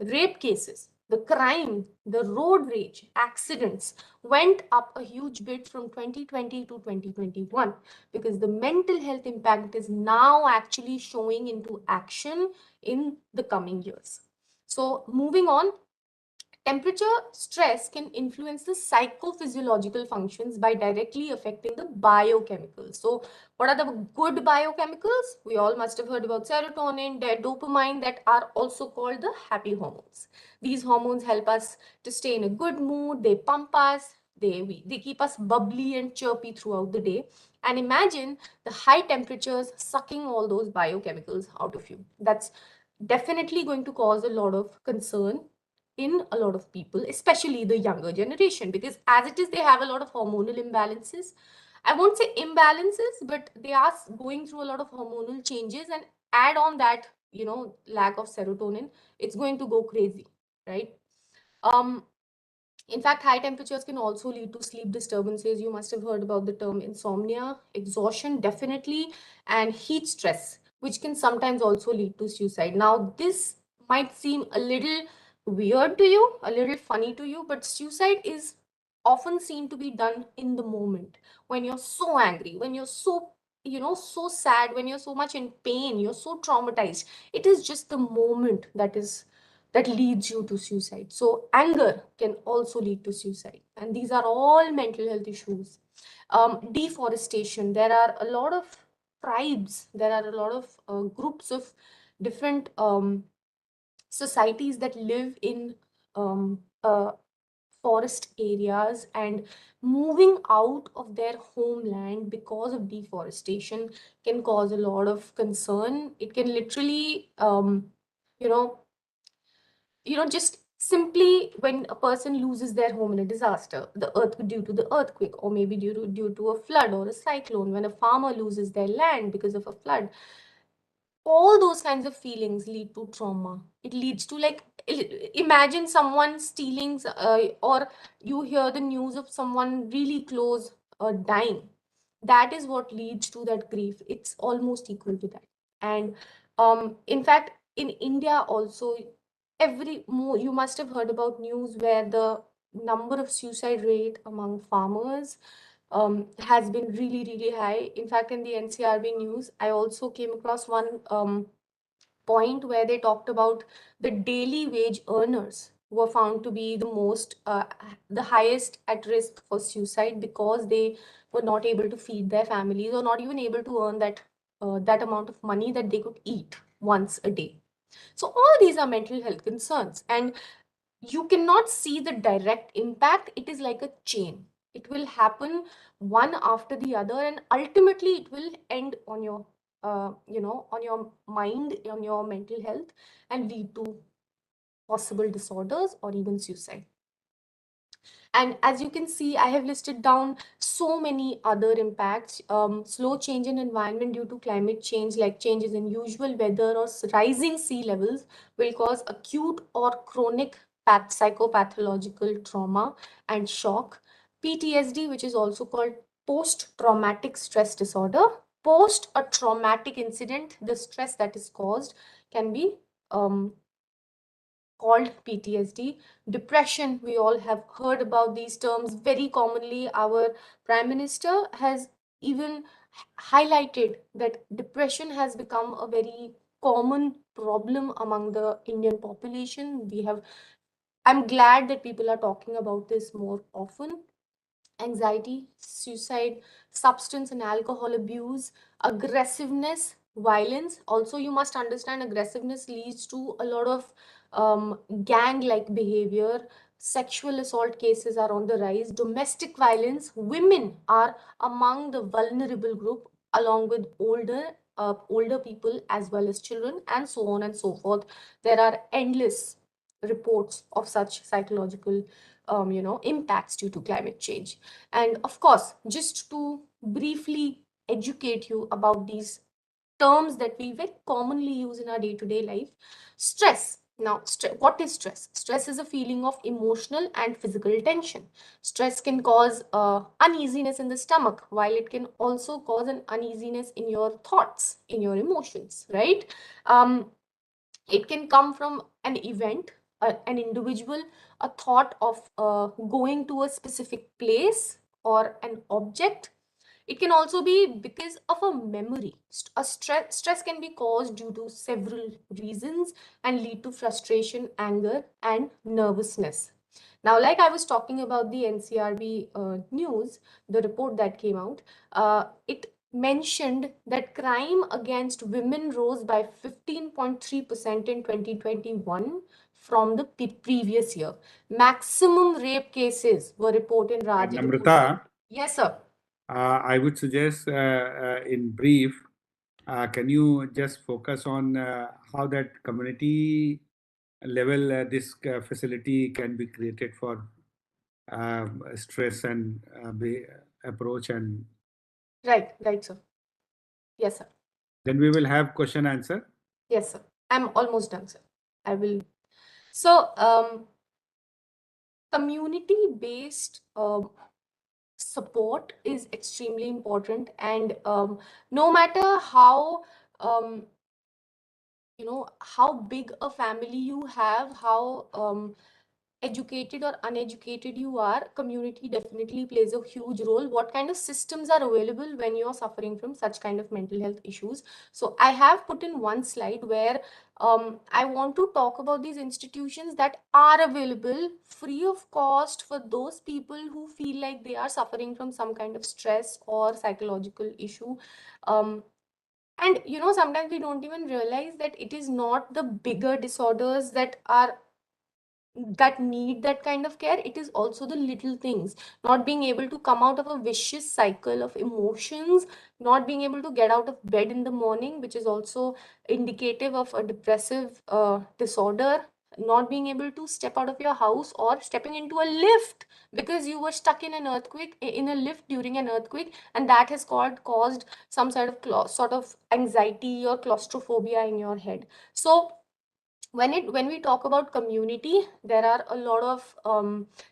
rape cases, the crime, the road rage, accidents went up a huge bit from 2020 to 2021, because the mental health impact is now actually showing into action in the coming years. So moving on, temperature stress can influence the psychophysiological functions by directly affecting the biochemicals. So what are the good biochemicals? We all must have heard about serotonin, dopamine, that are also called the happy hormones. These hormones help us to stay in a good mood. They pump us. They keep us bubbly and chirpy throughout the day. And imagine the high temperatures sucking all those biochemicals out of you. That's definitely going to cause a lot of concern in a lot of people, especially the younger generation, because as it is, they have a lot of hormonal imbalances. I won't say imbalances, but they are going through a lot of hormonal changes, and add on that, you know, lack of serotonin, it's going to go crazy, right? um in fact, high temperatures can also lead to sleep disturbances. You must have heard about the term insomnia, exhaustion, definitely, and heat stress, which can sometimes also lead to suicide. Now, this might seem a little weird to you, a little funny to you, but suicide is often seen to be done in the moment when you're so angry, when you're so, you know, so sad, when you're so much in pain, you're so traumatized. It is just the moment that leads you to suicide. So anger can also lead to suicide, and these are all mental health issues. Deforestation, there are a lot of tribes, there are a lot of groups of different societies that live in forest areas, and moving out of their homeland because of deforestation can cause a lot of concern. It can literally you know just simply, when a person loses their home in a disaster, due to the earthquake, or maybe due to a flood or a cyclone, when a farmer loses their land because of a flood, all those kinds of feelings lead to trauma. It leads to, like, imagine someone stealing, or you hear the news of someone really close dying. That is what leads to that grief. It's almost equal to that. And in fact, in India also, you must have heard about news where the number of suicide rate among farmers has been really, really high. In fact, in the NCRB news, I also came across one point where they talked about the daily wage earners were found to be the highest at risk for suicide, because they were not able to feed their families, or not even able to earn that amount of money that they could eat once a day. So all these are mental health concerns, and you cannot see the direct impact. It is like a chain. It will happen one after the other, and ultimately it will end on your on your mind, on your mental health, and lead to possible disorders or even suicide. And as you can see, I have listed down so many other impacts. Slow change in environment due to climate change, like changes in usual weather or rising sea levels, will cause acute or chronic psychopathological trauma and shock. PTSD, which is also called post-traumatic stress disorder. Post a traumatic incident, the stress that is caused can be called PTSD. Depression, we all have heard about these terms very commonly. Our Prime Minister has even highlighted that depression has become a very common problem among the Indian population. I'm glad that people are talking about this more often. Anxiety, suicide, substance and alcohol abuse, aggressiveness, violence. Also, you must understand aggressiveness leads to a lot of gang-like behavior. Sexual assault cases are on the rise. Domestic violence, women are among the vulnerable group along with older people as well as children, and so on and so forth. There are endless reports of such psychological impacts due to climate change. And of course, just to briefly educate you about these terms that we very commonly use in our day-to-day life. Stress. Now, what is stress? Stress is a feeling of emotional and physical tension. Stress can cause uneasiness in the stomach, while it can also cause an uneasiness in your thoughts, in your emotions, right? It can come from an event, an individual, a thought of going to a specific place or an object. It can also be because of a memory. Stress can be caused due to several reasons and lead to frustration, anger, and nervousness. Now, like I was talking about the NCRB news, the report that came out, it mentioned that crime against women rose by 15.3% in 2021 from the previous year. Maximum rape cases were reported in Rajasthan. Namrata, Yes, sir. I would suggest, in brief, can you just focus on how that community level this facility can be created for stress and approach, and Right, sir. Yes, sir. then we will have question answer. Yes, sir. I'm almost done, sir. I will. So, community-based support is extremely important, and no matter how how big a family you have, how educated or uneducated you are, community definitely plays a huge role. What kind of systems are available when you're suffering from such kind of mental health issues? So I have put in one slide where I want to talk about these institutions that are available free of cost for those people who feel like they are suffering from some kind of stress or psychological issue. And sometimes we don't even realize that it is not the bigger disorders that need that kind of care. It is also the little things, not being able to come out of a vicious cycle of emotions, not being able to get out of bed in the morning, which is also indicative of a depressive disorder, not being able to step out of your house or stepping into a lift because you were stuck in an earthquake, in a lift during an earthquake, and that has caused some sort of anxiety or claustrophobia in your head. So when we talk about community, there are a lot of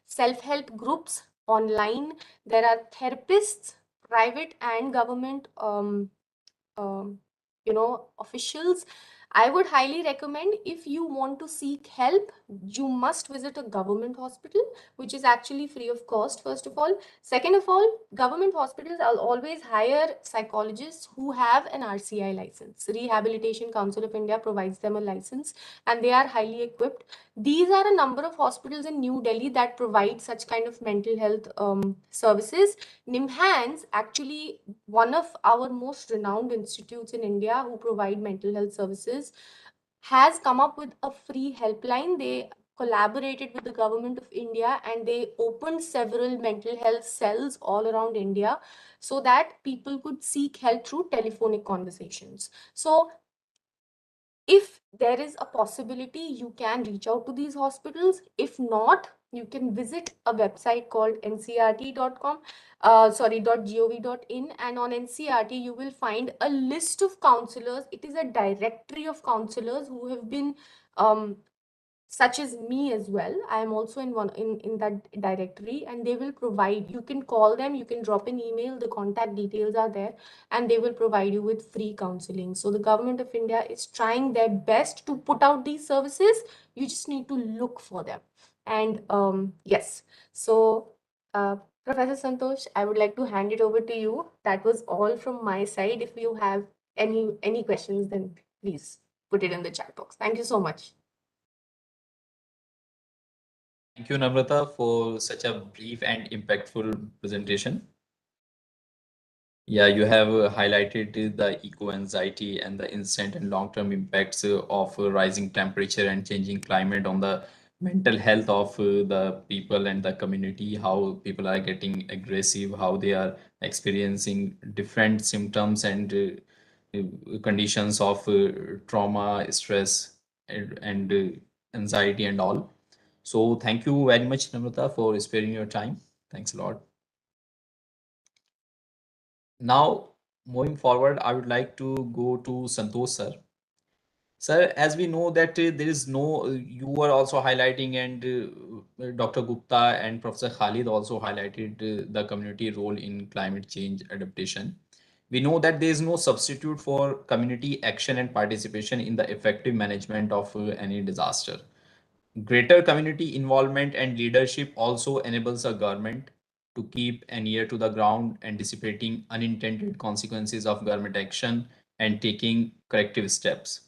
self-help groups online. There are therapists, private and government um, officials. I would highly recommend, if you want to seek help, you must visit a government hospital, which is actually free of cost, first of all. Second of all, government hospitals will always hire psychologists who have an RCI license. Rehabilitation Council of India provides them a license, and they are highly equipped. These are a number of hospitals in New Delhi that provide such kind of mental health services. NIMHANS, actually one of our most renowned institutes in India who provide mental health services, has come up with a free helpline. They collaborated with the government of India and they opened several mental health cells all around India so that people could seek help through telephonic conversations. So if there is a possibility, you can reach out to these hospitals. If not, you can visit a website called ncrt.com, .gov.in, and on NCRT you will find a list of counselors. It is a directory of counselors who have been such as me as well. I am also in that directory, and they will provide, you can call them, you can drop an email, the contact details are there, and they will provide you with free counseling. So the government of India is trying their best to put out these services. You just need to look for them. And yes, so Professor Santosh, I would like to hand it over to you. That was all from my side. If you have any questions, then please put it in the chat box. Thank you so much. Thank you, Namrata, for such a brief and impactful presentation. Yeah, you have highlighted the eco-anxiety and the instant and long-term impacts of rising temperature and changing climate on the mental health of the people and the community, how people are getting aggressive, how they are experiencing different symptoms and conditions of trauma, stress, and anxiety and all. So thank you very much, Namrata, for sparing your time. Thanks a lot. Now, moving forward, I would like to go to Santosh sir. Sir, as we know that there is no, you were also highlighting, and Dr. Gupta and Professor Khalid also highlighted the community role in climate change adaptation. We know that there is no substitute for community action and participation in the effective management of any disaster. Greater community involvement and leadership also enables a government to keep an ear to the ground, anticipating unintended consequences of government action and taking corrective steps.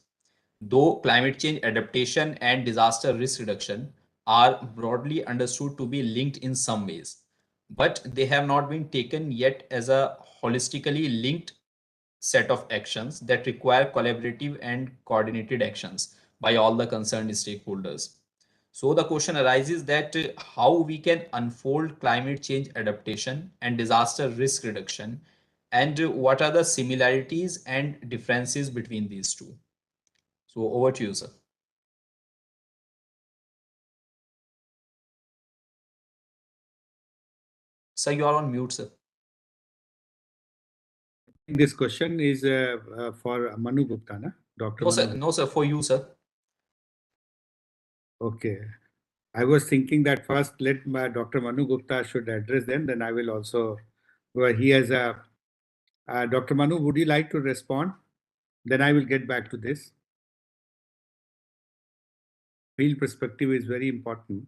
Though climate change adaptation and disaster risk reduction are broadly understood to be linked in some ways, but they have not been taken yet as a holistically linked set of actions that require collaborative and coordinated actions by all the concerned stakeholders. So the question arises that how we can unfold climate change adaptation and disaster risk reduction, and what are the similarities and differences between these two. So over to you, sir. Sir, you are on mute, sir. This question is for Manu Gupta, na? Dr. No, Manu sir. Gupta. No, sir. For you, sir. Okay. I was thinking that first let Dr. Manu Gupta should address them, then I will also, well, he has a, Dr. Manu, would you like to respond? Then I will get back to this. Field perspective is very important.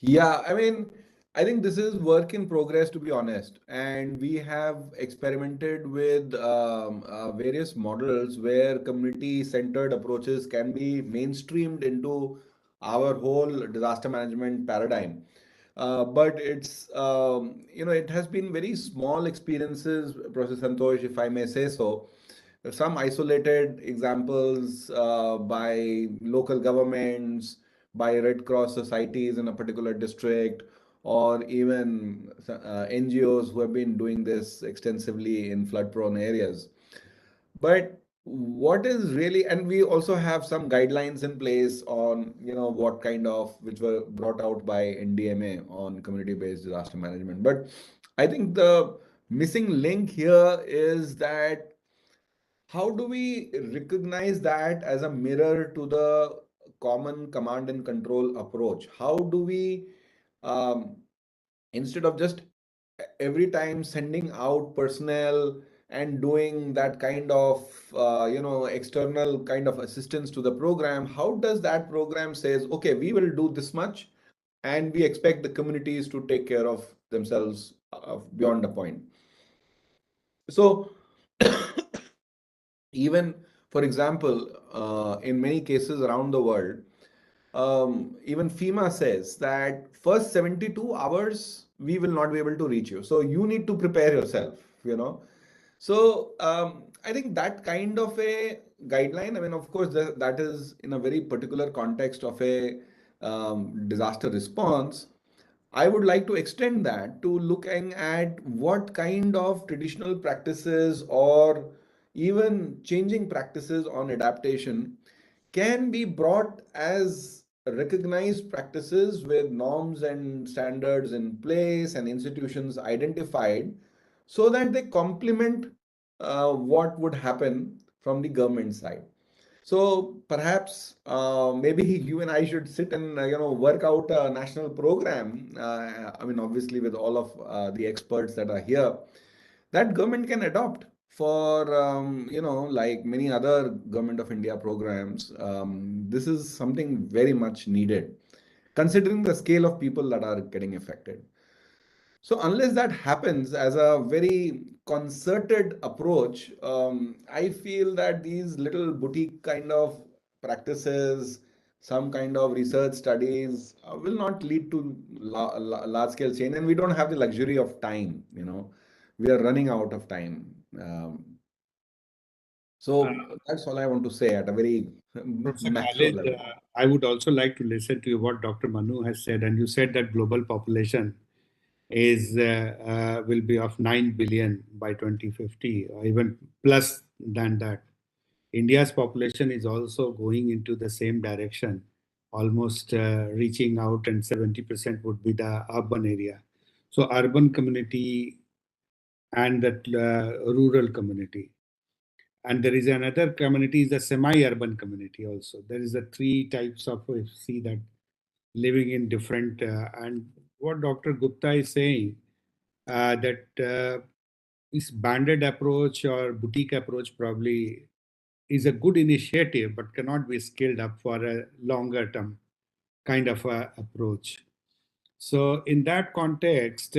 Yeah, I mean, I think this is work in progress, to be honest. And we have experimented with various models where community-centered approaches can be mainstreamed into our whole disaster management paradigm. But it's, it has been very small experiences, Professor Santosh, if I may say so. Some isolated examples by local governments, by Red Cross societies in a particular district, or even NGOs who have been doing this extensively in flood-prone areas. But what is really, and we also have some guidelines in place on, what kind of, which were brought out by NDMA on community-based disaster management. But I think the missing link here is that how do we recognize that as a mirror to the common command and control approach? How do we, um, instead of just every time sending out personnel and doing that kind of, external kind of assistance to the program, how does that program says, okay, we will do this much and we expect the communities to take care of themselves beyond a point. So even, for example, in many cases around the world, even FEMA says that first 72 hours we will not be able to reach you. So you need to prepare yourself. So I think that kind of a guideline, I mean, of course, that is in a very particular context of a disaster response. I would like to extend that to looking at what kind of traditional practices or even changing practices on adaptation can be brought as recognized practices with norms and standards in place and institutions identified so that they complement what would happen from the government side. So perhaps maybe you and I should sit and work out a national program. I mean, obviously with all of the experts that are here, that government can adopt for like many other government of India programs. This is something very much needed, considering the scale of people that are getting affected. So unless that happens as a very concerted approach, I feel that these little boutique kind of practices, some kind of research studies will not lead to large scale change. And we don't have the luxury of time, we are running out of time. So that's all I want to say at a very Professor macro Khalid, level. I would also like to listen to what Dr. Manu has said, and you said that global population is will be of 9 billion by 2050, or even plus than that. India's population is also going into the same direction, almost reaching out, and 70% would be the urban area. So urban community and that rural community. And there is another community, is the semi-urban community also. There is a three types of, we see that living in different, and what Dr. Gupta is saying, that this banded approach or boutique approach probably is a good initiative, but cannot be scaled up for a longer term kind of approach. So in that context,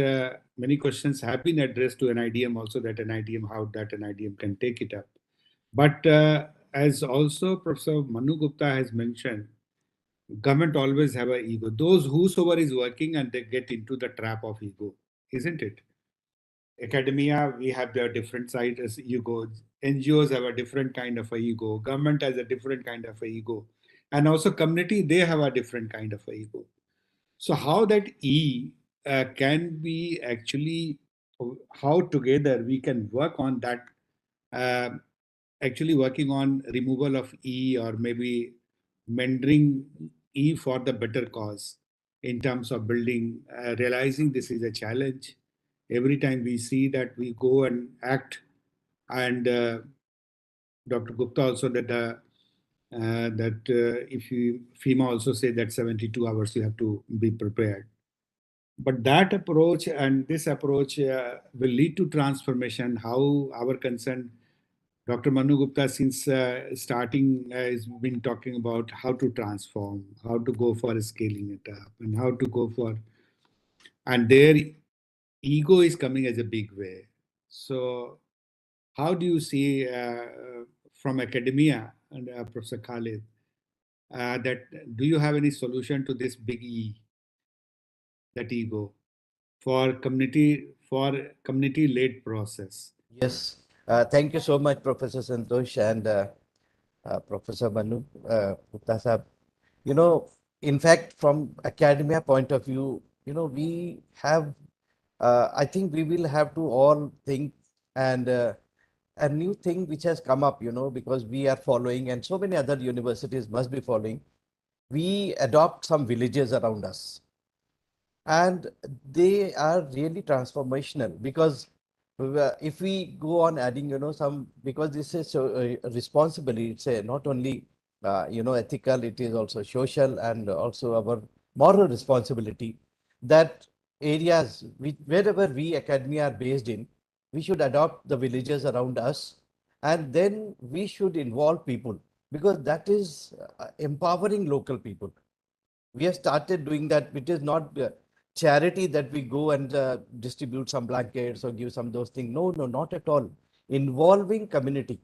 many questions have been addressed to NIDM also, that NIDM, how that NIDM can take it up. But as also Professor Manu Gupta has mentioned, government always have an ego. Those whosoever is working and they get into the trap of ego, isn't it? Academia, we have their different sides as egos. NGOs have a different kind of a ego. Government has a different kind of a ego. And also community, they have a different kind of a ego. So how that E can be actually, how together we can work on that, actually working on removal of E, or maybe mentoring E for the better cause in terms of building, realizing this is a challenge. Every time we see that, we go and act. And Dr. Gupta also that if you, FEMA also say that 72 hours you have to be prepared. But that approach and this approach will lead to transformation. How our concern, Dr. Manu Gupta, since starting, has been talking about how to transform, how to go for scaling it up, and how to go for, and their ego is coming as a big way. So how do you see from academia, and Professor Khalid, that do you have any solution to this big E, that ego, for community-led process? Yes. Thank you so much, Professor Santosh and Professor Manu Gupta Sahab. You know, in fact, from academia point of view, we have, I think we will have to all think, and a new thing which has come up, because we are following, and so many other universities must be following. We adopt some villages around us, and they are really transformational, because if we go on adding, some, because this is responsibility, it's a not only ethical, it is also social, and also our moral responsibility, that areas wherever we academia are based in, we should adopt the villages around us, and then we should involve people, because that is empowering local people. We have started doing that. It is not charity that we go and distribute some blankets or give some those things. No, not at all. Involving community.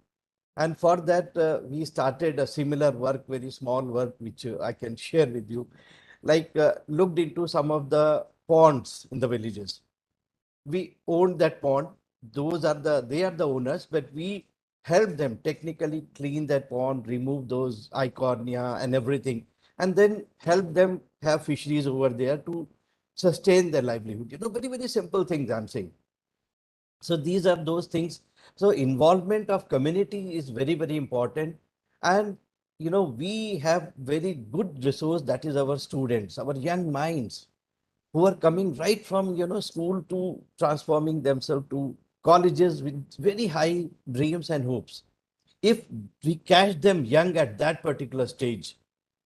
And for that, we started a similar work, very small work, which I can share with you. Like looked into some of the ponds in the villages. We own that pond. They are the owners, but we help them technically clean that pond, remove those icornia and everything, and then help them have fisheries over there to sustain their livelihood. Very, very simple things I'm saying. So these are those things. So involvement of community is very, very important. And we have very good resource, that is our students, our young minds, who are coming right from, school to transforming themselves to colleges with very high dreams and hopes. If we catch them young at that particular stage,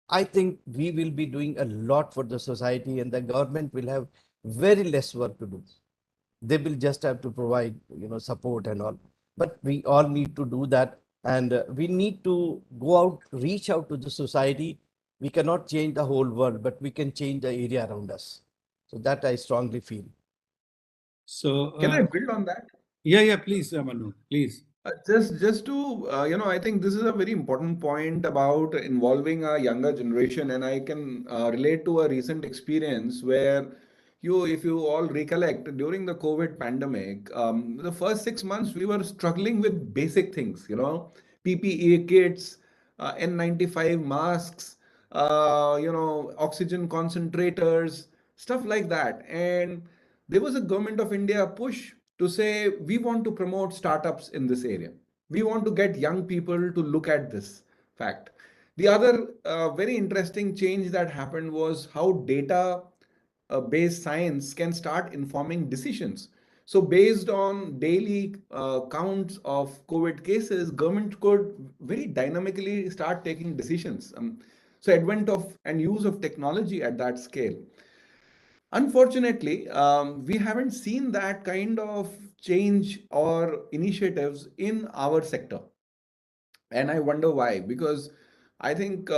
I think we will be doing a lot for the society, and the government will have very less work to do. They will just have to provide, support and all. But we all need to do that, and we need to go out, reach out to the society. We cannot change the whole world, but we can change the area around us. So that I strongly feel. So, Can I build on that? yeah, please, Manu, please. Just to I think this is a very important point about involving a younger generation, and I can relate to a recent experience where if you all recollect, during the COVID pandemic, the first 6 months we were struggling with basic things, PPE kits, N95 masks, oxygen concentrators, stuff like that, and there was a government of India push to say we want to promote startups in this area. We want to get young people to look at this fact. The other very interesting change that happened was how data based science can start informing decisions. So based on daily counts of COVID cases, government could very dynamically start taking decisions. So advent of and use of technology at that scale. Unfortunately, we haven't seen that kind of change or initiatives in our sector. And I wonder why, because I think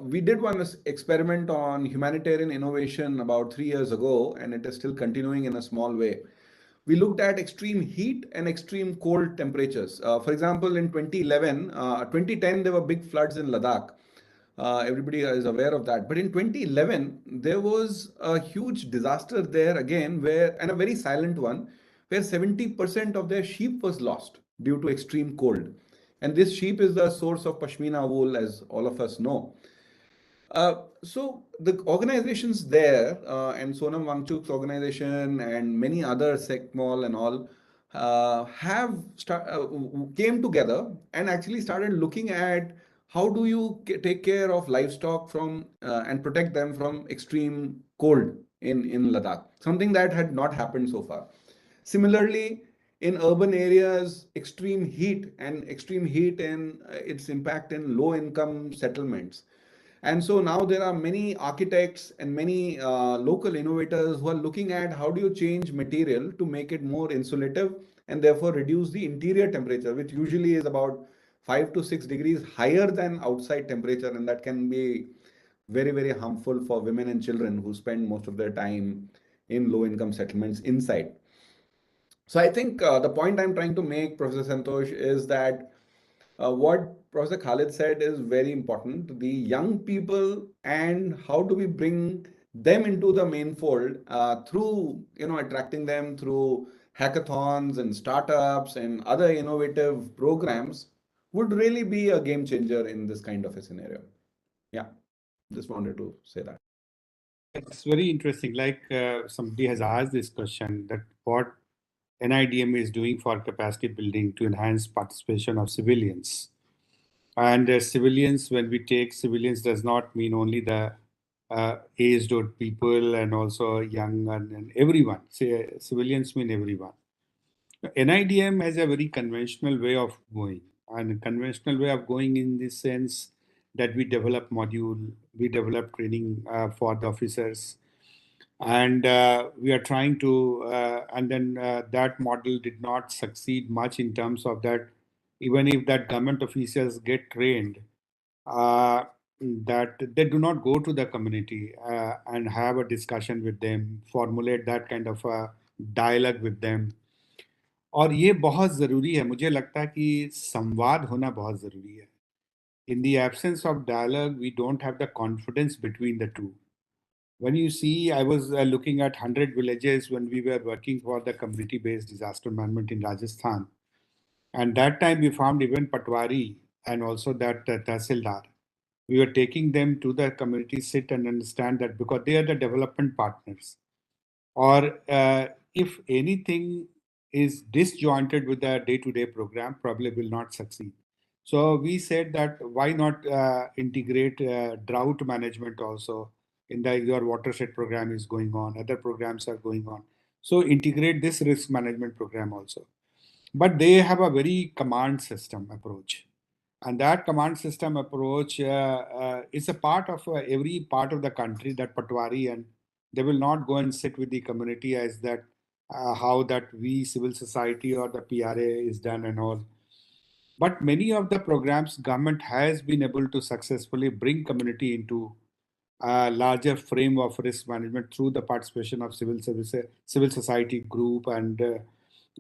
we did one experiment on humanitarian innovation about 3 years ago, and it is still continuing in a small way. We looked at extreme heat and extreme cold temperatures. For example, in 2010, there were big floods in Ladakh. Everybody is aware of that. But in 2011, there was a huge disaster there again, and a very silent one, where 70% of their sheep was lost due to extreme cold. And this sheep is the source of pashmina wool, as all of us know. So the organizations there, and Sonam Wangchuk's organization and many other SecMol and all, came together and actually started looking at how do you take care of livestock from and protect them from extreme cold in Ladakh, something that had not happened so far. Similarly, in urban areas, extreme heat and its impact in low income settlements. And so now there are many architects and many local innovators who are looking at how do you change material to make it more insulative and therefore reduce the interior temperature, which usually is about 5 to 6 degrees higher than outside temperature. And that can be very, very harmful for women and children who spend most of their time in low income settlements inside. So I think the point I'm trying to make, Professor Santosh, is that what Professor Khalid said is very important. The young people, and how do we bring them into the main fold through, attracting them through hackathons and startups and other innovative programs, would really be a game changer in this kind of a scenario. Yeah, just wanted to say that. It's very interesting. Like somebody has asked this question, that what NIDM is doing for capacity building to enhance participation of civilians. And civilians, when we take civilians, does not mean only the aged old people and also young and everyone. Say, civilians mean everyone. NIDM has a very conventional way of going, and conventional way of going in the sense that we develop module, we develop training for the officers, and we are trying to, and then that model did not succeed much in terms of that. Even if that government officials get trained, that they do not go to the community and have a discussion with them, formulate that kind of a dialogue with them. और ये बहुत ज़रूरी है, मुझे लगता है कि संवाद होना बहुत ज़रूरी है. In the absence of dialogue, we don't have the confidence between the two. When you see, I was looking at 100 villages when we were working for the community-based disaster management in Rajasthan. And that time we found even Patwari and also that Tahsildar. We were taking them to the community, sit and understand that, because they are the development partners. Or if anything is disjointed with the day-to-day program, probably will not succeed. So we said that why not integrate drought management also in your watershed program is going on, other programs are going on. So integrate this risk management program also. But they have a very command system approach. And that command system approach is a part of every part of the country, that Patwari, and they will not go and sit with the community as that how that we civil society or the PRA is done and all. But many of the programs government has been able to successfully bring community into a larger frame of risk management through the participation of civil society group and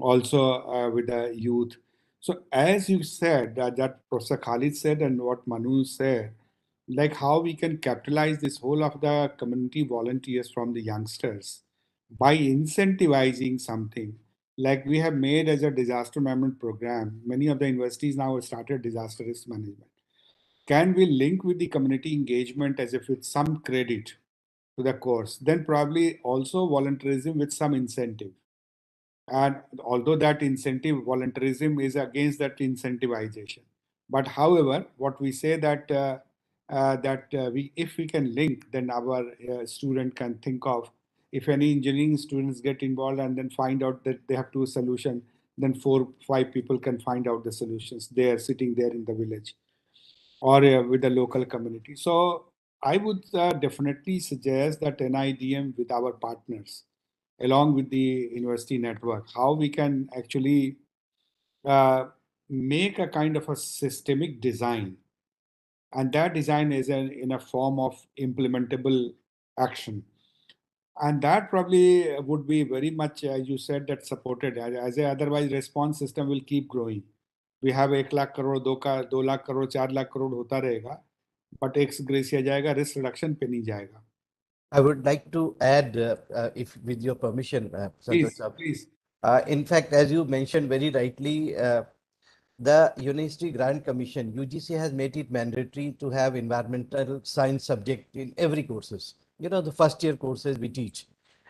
also with the youth. So as you said, that Professor Khalid said and what Manu said, like how we can capitalize this whole of the community volunteers from the youngsters by incentivizing something like we have made as a disaster management program. Many of the universities now have started disaster risk management. Can we link with the community engagement as if it's some credit to the course? Then probably also volunteerism with some incentive. And although that incentive, volunteerism is against that incentivization. But however, what we say that if we can link, then our student can think of, if any engineering students get involved and then find out that they have two solutions, then 4-5 people can find out the solutions. They are sitting there in the village or with the local community. So I would definitely suggest that NIDM with our partners, along with the university network, how we can actually make a kind of a systemic design. And that design is in a form of implementable action. And that probably would be very much, as you said, that supported. As a otherwise response system will keep growing. We have 1 lakh crore, 2 lakh crore, 4 lakh crore होता रहेगा, but ex gratia जाएगा, risk reduction पे नहीं जाएगा. I would like to add, if with your permission, Santosh sir. Please. In fact, as you mentioned very rightly, the University Grant Commission, UGC, has made it mandatory to have environmental science subject in every courses. You know, the first year courses we teach.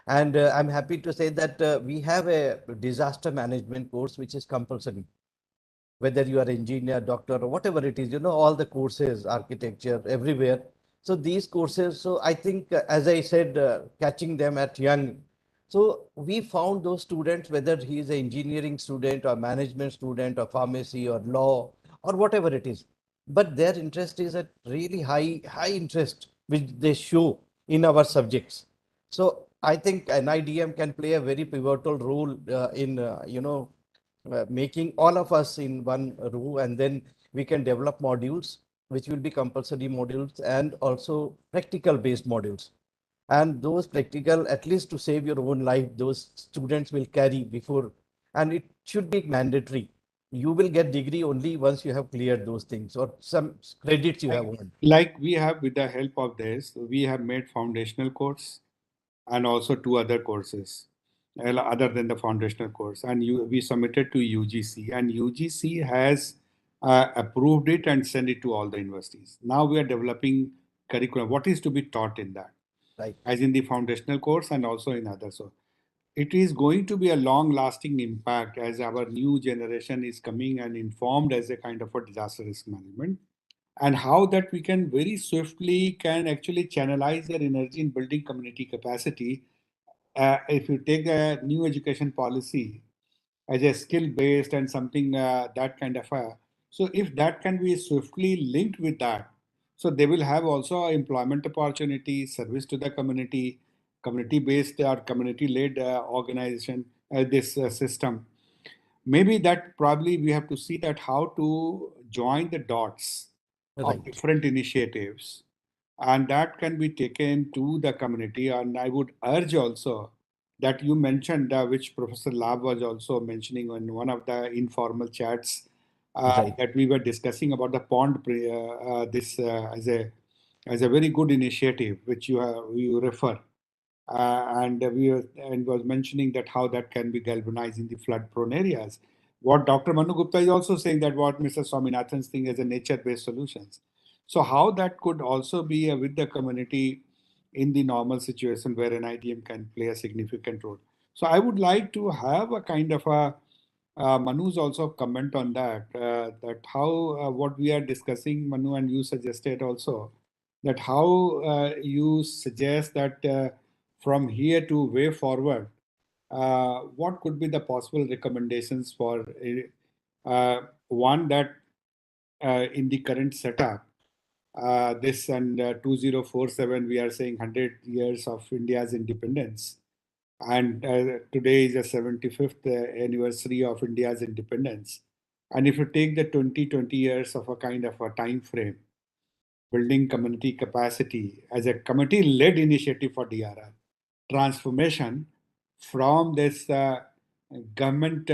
And I'm happy to say that we have a disaster management course which is compulsory. Whether you are engineer, doctor, or whatever it is, you know, all the courses, architecture, everywhere. So these courses, so I think, as I said, catching them at young. So we found those students, whether he is an engineering student or management student or pharmacy or law or whatever it is, but their interest is at really high interest, which they show in our subjects. So I think NIDM can play a very pivotal role in, making all of us in one row, and then we can develop modules which will be compulsory modules and also practical based modules. And those practical, at least to save your own life, those students will carry before, and it should be mandatory. You will get degree only once you have cleared those things or some credits you have earned. Like we have, with the help of this, we have made foundational course and also 2 other courses other than the foundational course, and we submitted to UGC, and UGC has approved it and sent it to all the universities. Now we are developing curriculum, what is to be taught in that, Right. as in the foundational course and also in others. So it is going to be a long lasting impact as our new generation is coming and informed as a kind of a disaster risk management, and how that we can very swiftly can actually channelize their energy in building community capacity. If you take a new education policy as a skill based and something that kind of a, so if that can be swiftly linked with that, so they will have also employment opportunity, service to the community, community based or community led organization, this system. Maybe that probably we have to see that how to join the dots of Right. different initiatives, and that can be taken to the community. And I would urge also that you mentioned, which Professor Lab was also mentioning in one of the informal chats, Right. that we were discussing about the pond, this as a very good initiative, which you refer. And and was mentioning that how that can be galvanized in the flood-prone areas. What Dr. Manu Gupta is also saying, that what Mr. Swaminathan's thing is a nature-based solutions. So how that could also be with the community in the normal situation where NIDM can play a significant role. So I would like to have a kind of a Manu's also comment on that, that how what we are discussing, Manu, and you suggested also, that how you suggest that from here to way forward, what could be the possible recommendations for one that in the current setup, this and 2047, we are saying 100 years of India's independence. And today is the 75th anniversary of India's independence. And if you take the 20 years of a kind of a time frame, building community capacity as a committee-led initiative for DRR, transformation from this government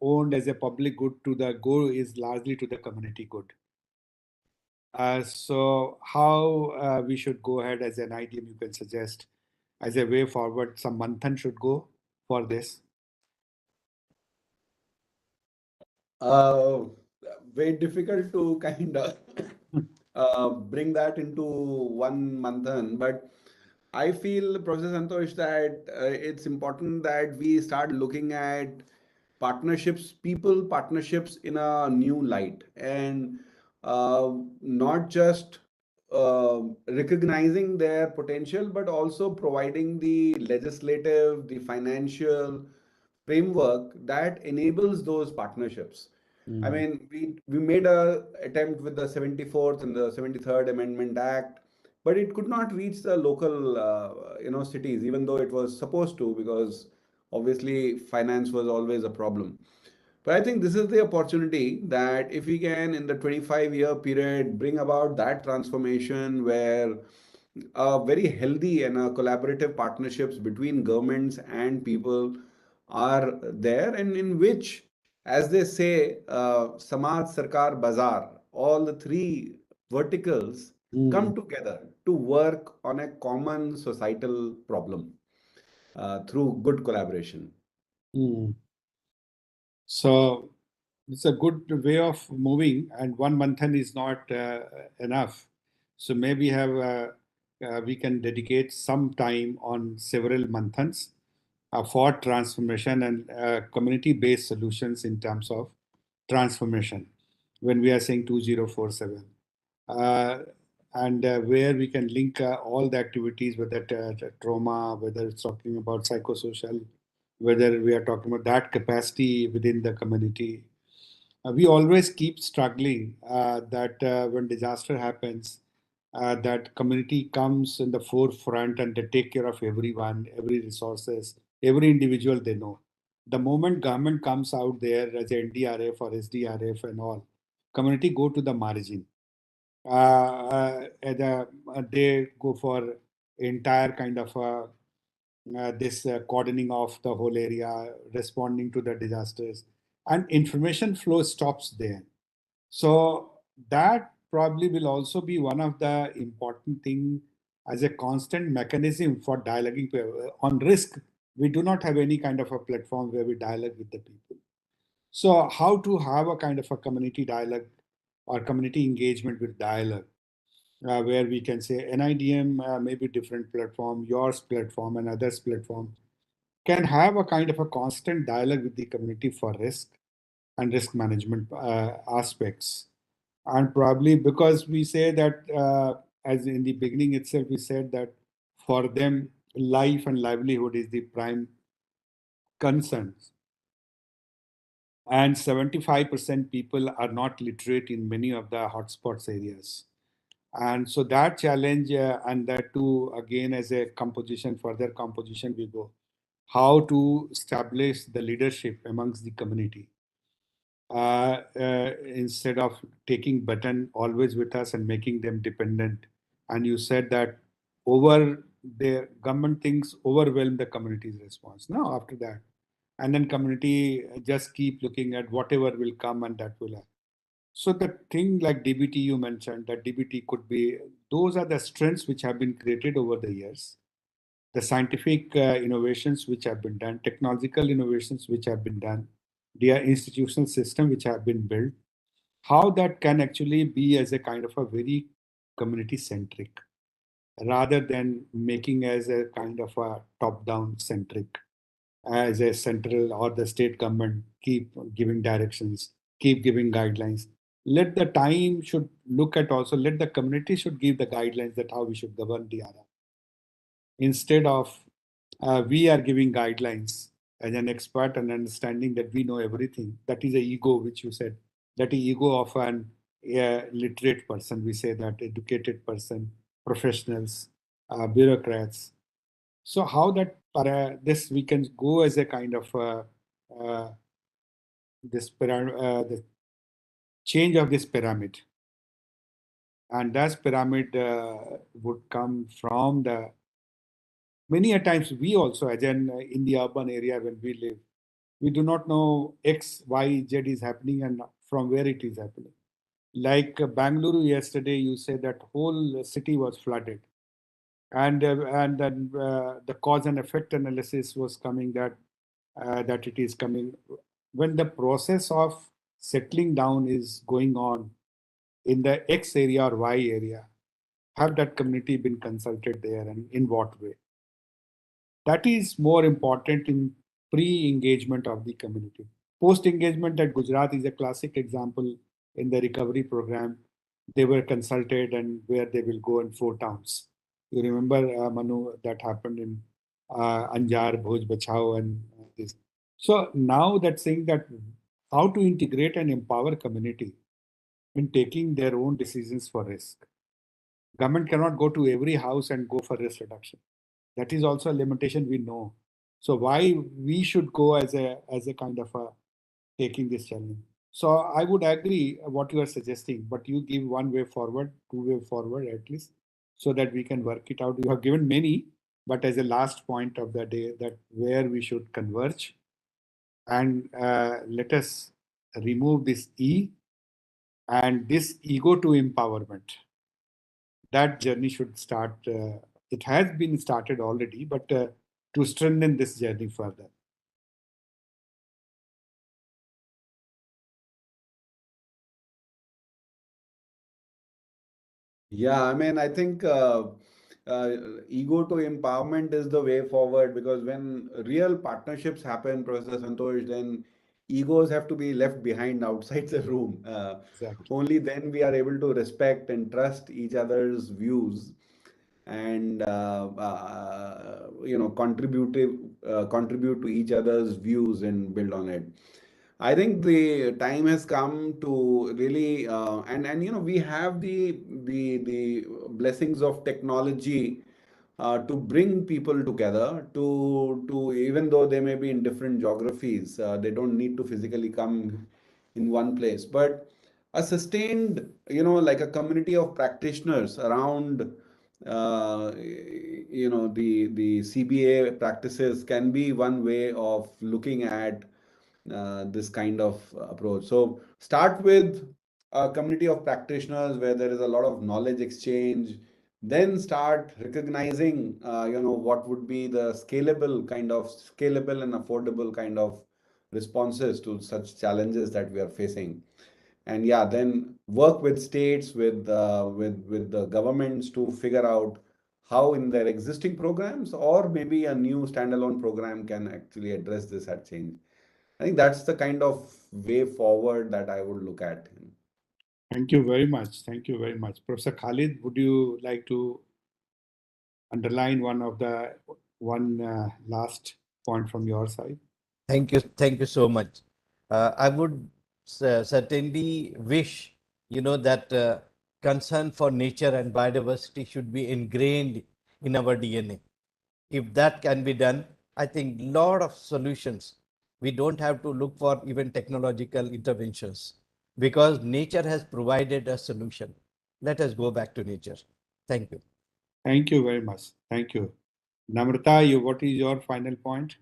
owned as a public good to the goal is largely to the community good. So how we should go ahead as an NIDM, you can suggest as a way forward, some manthan should go for this? Very difficult to kind of bring that into one manthan, but I feel, Professor Santosh, that it's important that we start looking at partnerships, people partnerships in a new light, and not just recognizing their potential, but also providing the legislative, the financial framework that enables those partnerships. I mean, we made a attempt with the 74th and the 73rd Amendment Act, but it could not reach the local, cities, even though it was supposed to, because obviously finance was always a problem. But I think this is the opportunity that if we can, in the 25-year period, bring about that transformation where very healthy and collaborative partnerships between governments and people are there, and in which, as they say, Samaj, Sarkar, Bazaar, all the three verticals come together to work on a common societal problem through good collaboration. So it's a good way of moving, and one manthan is not enough. So maybe we can dedicate some time on several manthans for transformation and community-based solutions in terms of transformation when we are saying 2047. And where we can link all the activities, whether trauma, whether it's talking about psychosocial, whether we are talking about that capacity within the community. We always keep struggling that when disaster happens, that community comes in the forefront and they take care of everyone, every resources, every individual they know. The moment government comes out there as a NDRF or SDRF and all, community go to the margin. They go for entire kind of this cordoning of the whole area, responding to the disasters, and information flow stops there. So that probably will also be one of the important thing as a constant mechanism for dialoguing on risk. We do not have any kind of a platform where we dialogue with the people. So how to have a kind of a community dialogue or community engagement with dialogue, where we can say NIDM, maybe different platform, yours platform and others platform, can have a kind of a constant dialogue with the community for risk and risk management aspects. And probably because we say that, as in the beginning itself, we said that for them, life and livelihood is the prime concerns. And 75% people are not literate in many of the hotspots areas. And so that challenge, and that too, again, as a composition, further composition, we go, how to establish the leadership amongst the community. Instead of taking button always with us and making them dependent. And you said that the government things overwhelm the community's response. Now after that, and then community just keep looking at whatever will come and that will happen. So the thing like DBT you mentioned, that DBT could be, those are the strengths which have been created over the years. The scientific innovations which have been done, technological innovations which have been done, their institutional system which have been built, how that can actually be as a kind of a very community centric rather than making as a kind of a top down centric as a central or the state government keep giving directions, keep giving guidelines. Let the time should look at also, let the community should give the guidelines that how we should govern the area. Instead of we are giving guidelines as an expert and understanding that we know everything. That is a ego, which you said. That is ego of an literate person. We say that educated person, professionals, bureaucrats. So how that this we can go as a kind of the change of this pyramid, and that pyramid would come from the many a times we also, as in the urban area when we live, we do not know X, Y, Z is happening and from where it is happening. Like Bangalore yesterday, you said that whole city was flooded, and then the cause and effect analysis was coming that that it is coming when the process of settling down is going on in the X area or Y area. Have that community been consulted there, and in what way? That is more important in pre-engagement of the community. Post-engagement at Gujarat is a classic example in the recovery program. They were consulted and where they will go in 4 towns. You remember, Manu, that happened in Anjar, Bhoj, Bachao, and this. So now that's saying that how to integrate and empower community in taking their own decisions for risk. Government cannot go to every house and go for risk reduction. That is also a limitation we know. So why we should go as a kind of a taking this challenge. So I would agree what you are suggesting, but you give one way forward, 2 way forward at least, so that we can work it out. You have given many, but as a last point of the day, that where we should converge, and let us remove this E and this ego to empowerment. That journey should start. It has been started already, but to strengthen this journey further. Yeah, I mean, I think ego to empowerment is the way forward, because when real partnerships happen, Professor Santosh, then egos have to be left behind outside the room. Exactly. Only then we are able to respect and trust each other's views and contribute to each other's views and build on it. I think the time has come to really and we have the blessings of technology to bring people together, to even though they may be in different geographies, they don't need to physically come in one place, but a sustained, like a community of practitioners around the CBA practices can be one way of looking at this kind of approach. So start with a community of practitioners where there is a lot of knowledge exchange. Then start recognizing, what would be the scalable and affordable kind of responses to such challenges that we are facing. And yeah, then work with states, with the governments to figure out how in their existing programs or maybe a new standalone program can actually address this at change. I think that's the kind of way forward that I would look at. Thank you very much. Thank you very much. Professor Khalid, would you like to underline one last point from your side? Thank you so much. I would certainly wish, that concern for nature and biodiversity should be ingrained in our DNA. If that can be done, I think lot of solutions. We don't have to look for even technological interventions because nature has provided a solution. Let us go back to nature. Thank you. Thank you very much. Thank you. Namrata, what is your final point?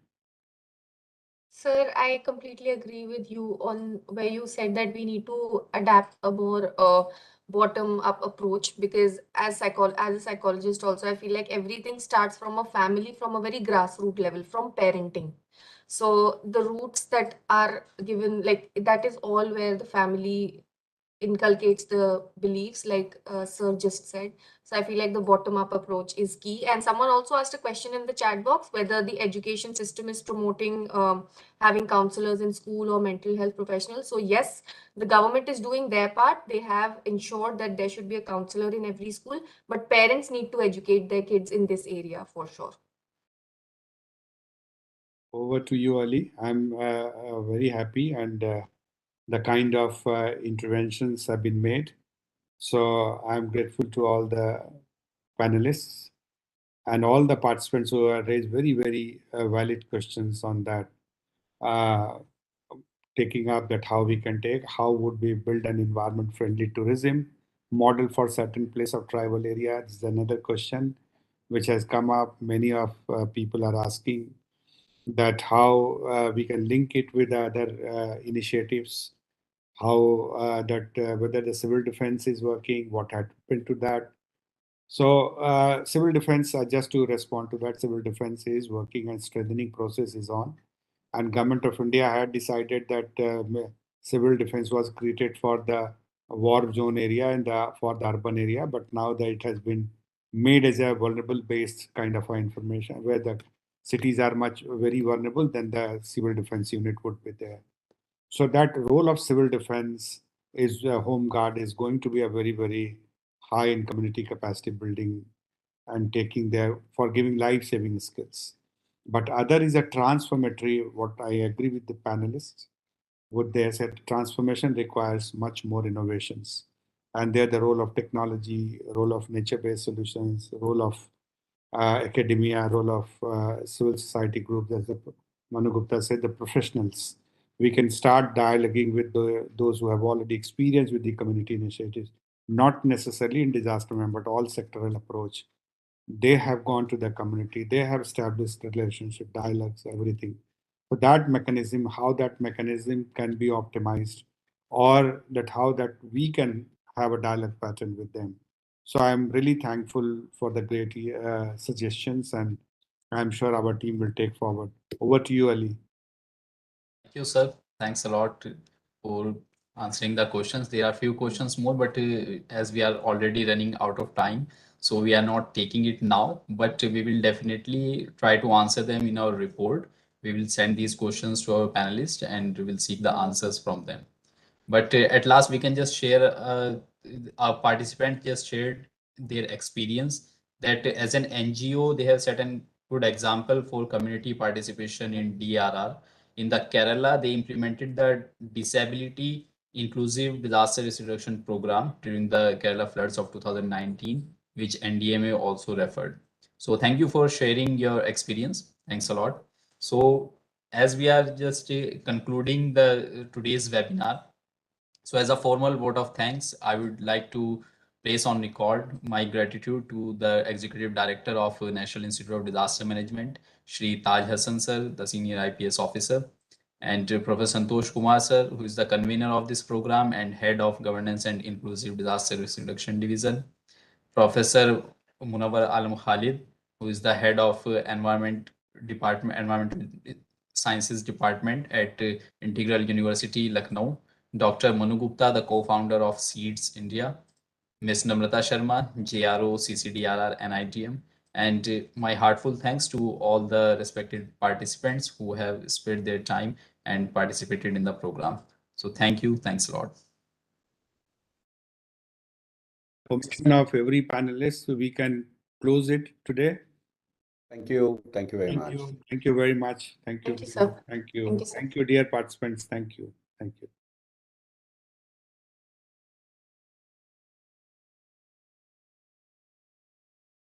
Sir, I completely agree with you on where you said that we need to adapt a more bottom-up approach, because as a psychologist also, I feel like everything starts from a family, from a very grassroots level, from parenting. So the roots that are given, like that is all where the family inculcates the beliefs like Sir just said. So I feel like the bottom-up approach is key. And someone also asked a question in the chat box whether the education system is promoting having counselors in school or mental health professionals. So yes, the government is doing their part. They have ensured that there should be a counselor in every school, but parents need to educate their kids in this area for sure. Over to you, Ali. I'm very happy, and the kind of interventions have been made. So I'm grateful to all the panelists and all the participants who have raised very, very valid questions on that. Taking up that how would we build an environment-friendly tourism model for certain place of tribal area? This is another question which has come up. Many of people are asking that how we can link it with other initiatives, how whether the civil defense is working, what happened to that. So civil defense, just to respond to that, civil defense is working and strengthening process is on. And Government of India had decided that civil defense was created for the war zone area and for the urban area, but now that it has been made as a vulnerable based kind of information where the cities are very vulnerable, then the civil defense unit would be there. So that role of civil defense is home guard is going to be a very, very high in community capacity building and taking there for giving life-saving skills. But other is a transformatory, what I agree with the panelists, what they said, transformation requires much more innovations. And there the role of technology, role of nature-based solutions, role of academia, role of civil society groups, as Manu Gupta said, the professionals. We can start dialoguing with those who have already experienced with the community initiatives, not necessarily in disaster management, but all sectoral approach. They have gone to the community, they have established relationship, dialogues, everything. So that mechanism, how that mechanism can be optimized, or that how that we can have a dialogue pattern with them. So I'm really thankful for the great suggestions, and I'm sure our team will take forward. Over to you, Ali. Thank you, sir. Thanks a lot for answering the questions. There are a few questions more, but as we are already running out of time, so we are not taking it now, but we will definitely try to answer them in our report. We will send these questions to our panelists and we will seek the answers from them. But at last, we can just share, our participant just shared their experience that as an NGO, they have set a good example for community participation in DRR. In the Kerala, they implemented the Disability Inclusive Disaster Risk Reduction Program during the Kerala floods of 2019, which NDMA also referred. So thank you for sharing your experience. Thanks a lot. So as we are just concluding the today's webinar, so as a formal vote of thanks, I would like to place on record my gratitude to the Executive Director of National Institute of Disaster Management, Shri Taj Hassan sir, the Senior IPS Officer, and Professor Santosh Kumar sir, who is the convener of this program and Head of Governance and Inclusive Disaster Risk Reduction Division, Professor Munawar Alam Khalid, who is the Head of Environmental Sciences Department at Integral University, Lucknow, Dr. Manu Gupta, the co-founder of Seeds India, Ms. Namrata Sharma, JRO, CCDRR, NIDM, and my heartfelt thanks to all the respected participants who have spared their time and participated in the program. So thank you. Thanks a lot. Permission of every panelist, so we can close it today. Thank you. Thank you very Thank much. you. Thank you very much. Thank you. Thank you, sir. Thank you. Thank you, sir. Thank you, dear participants. Thank you. Thank you.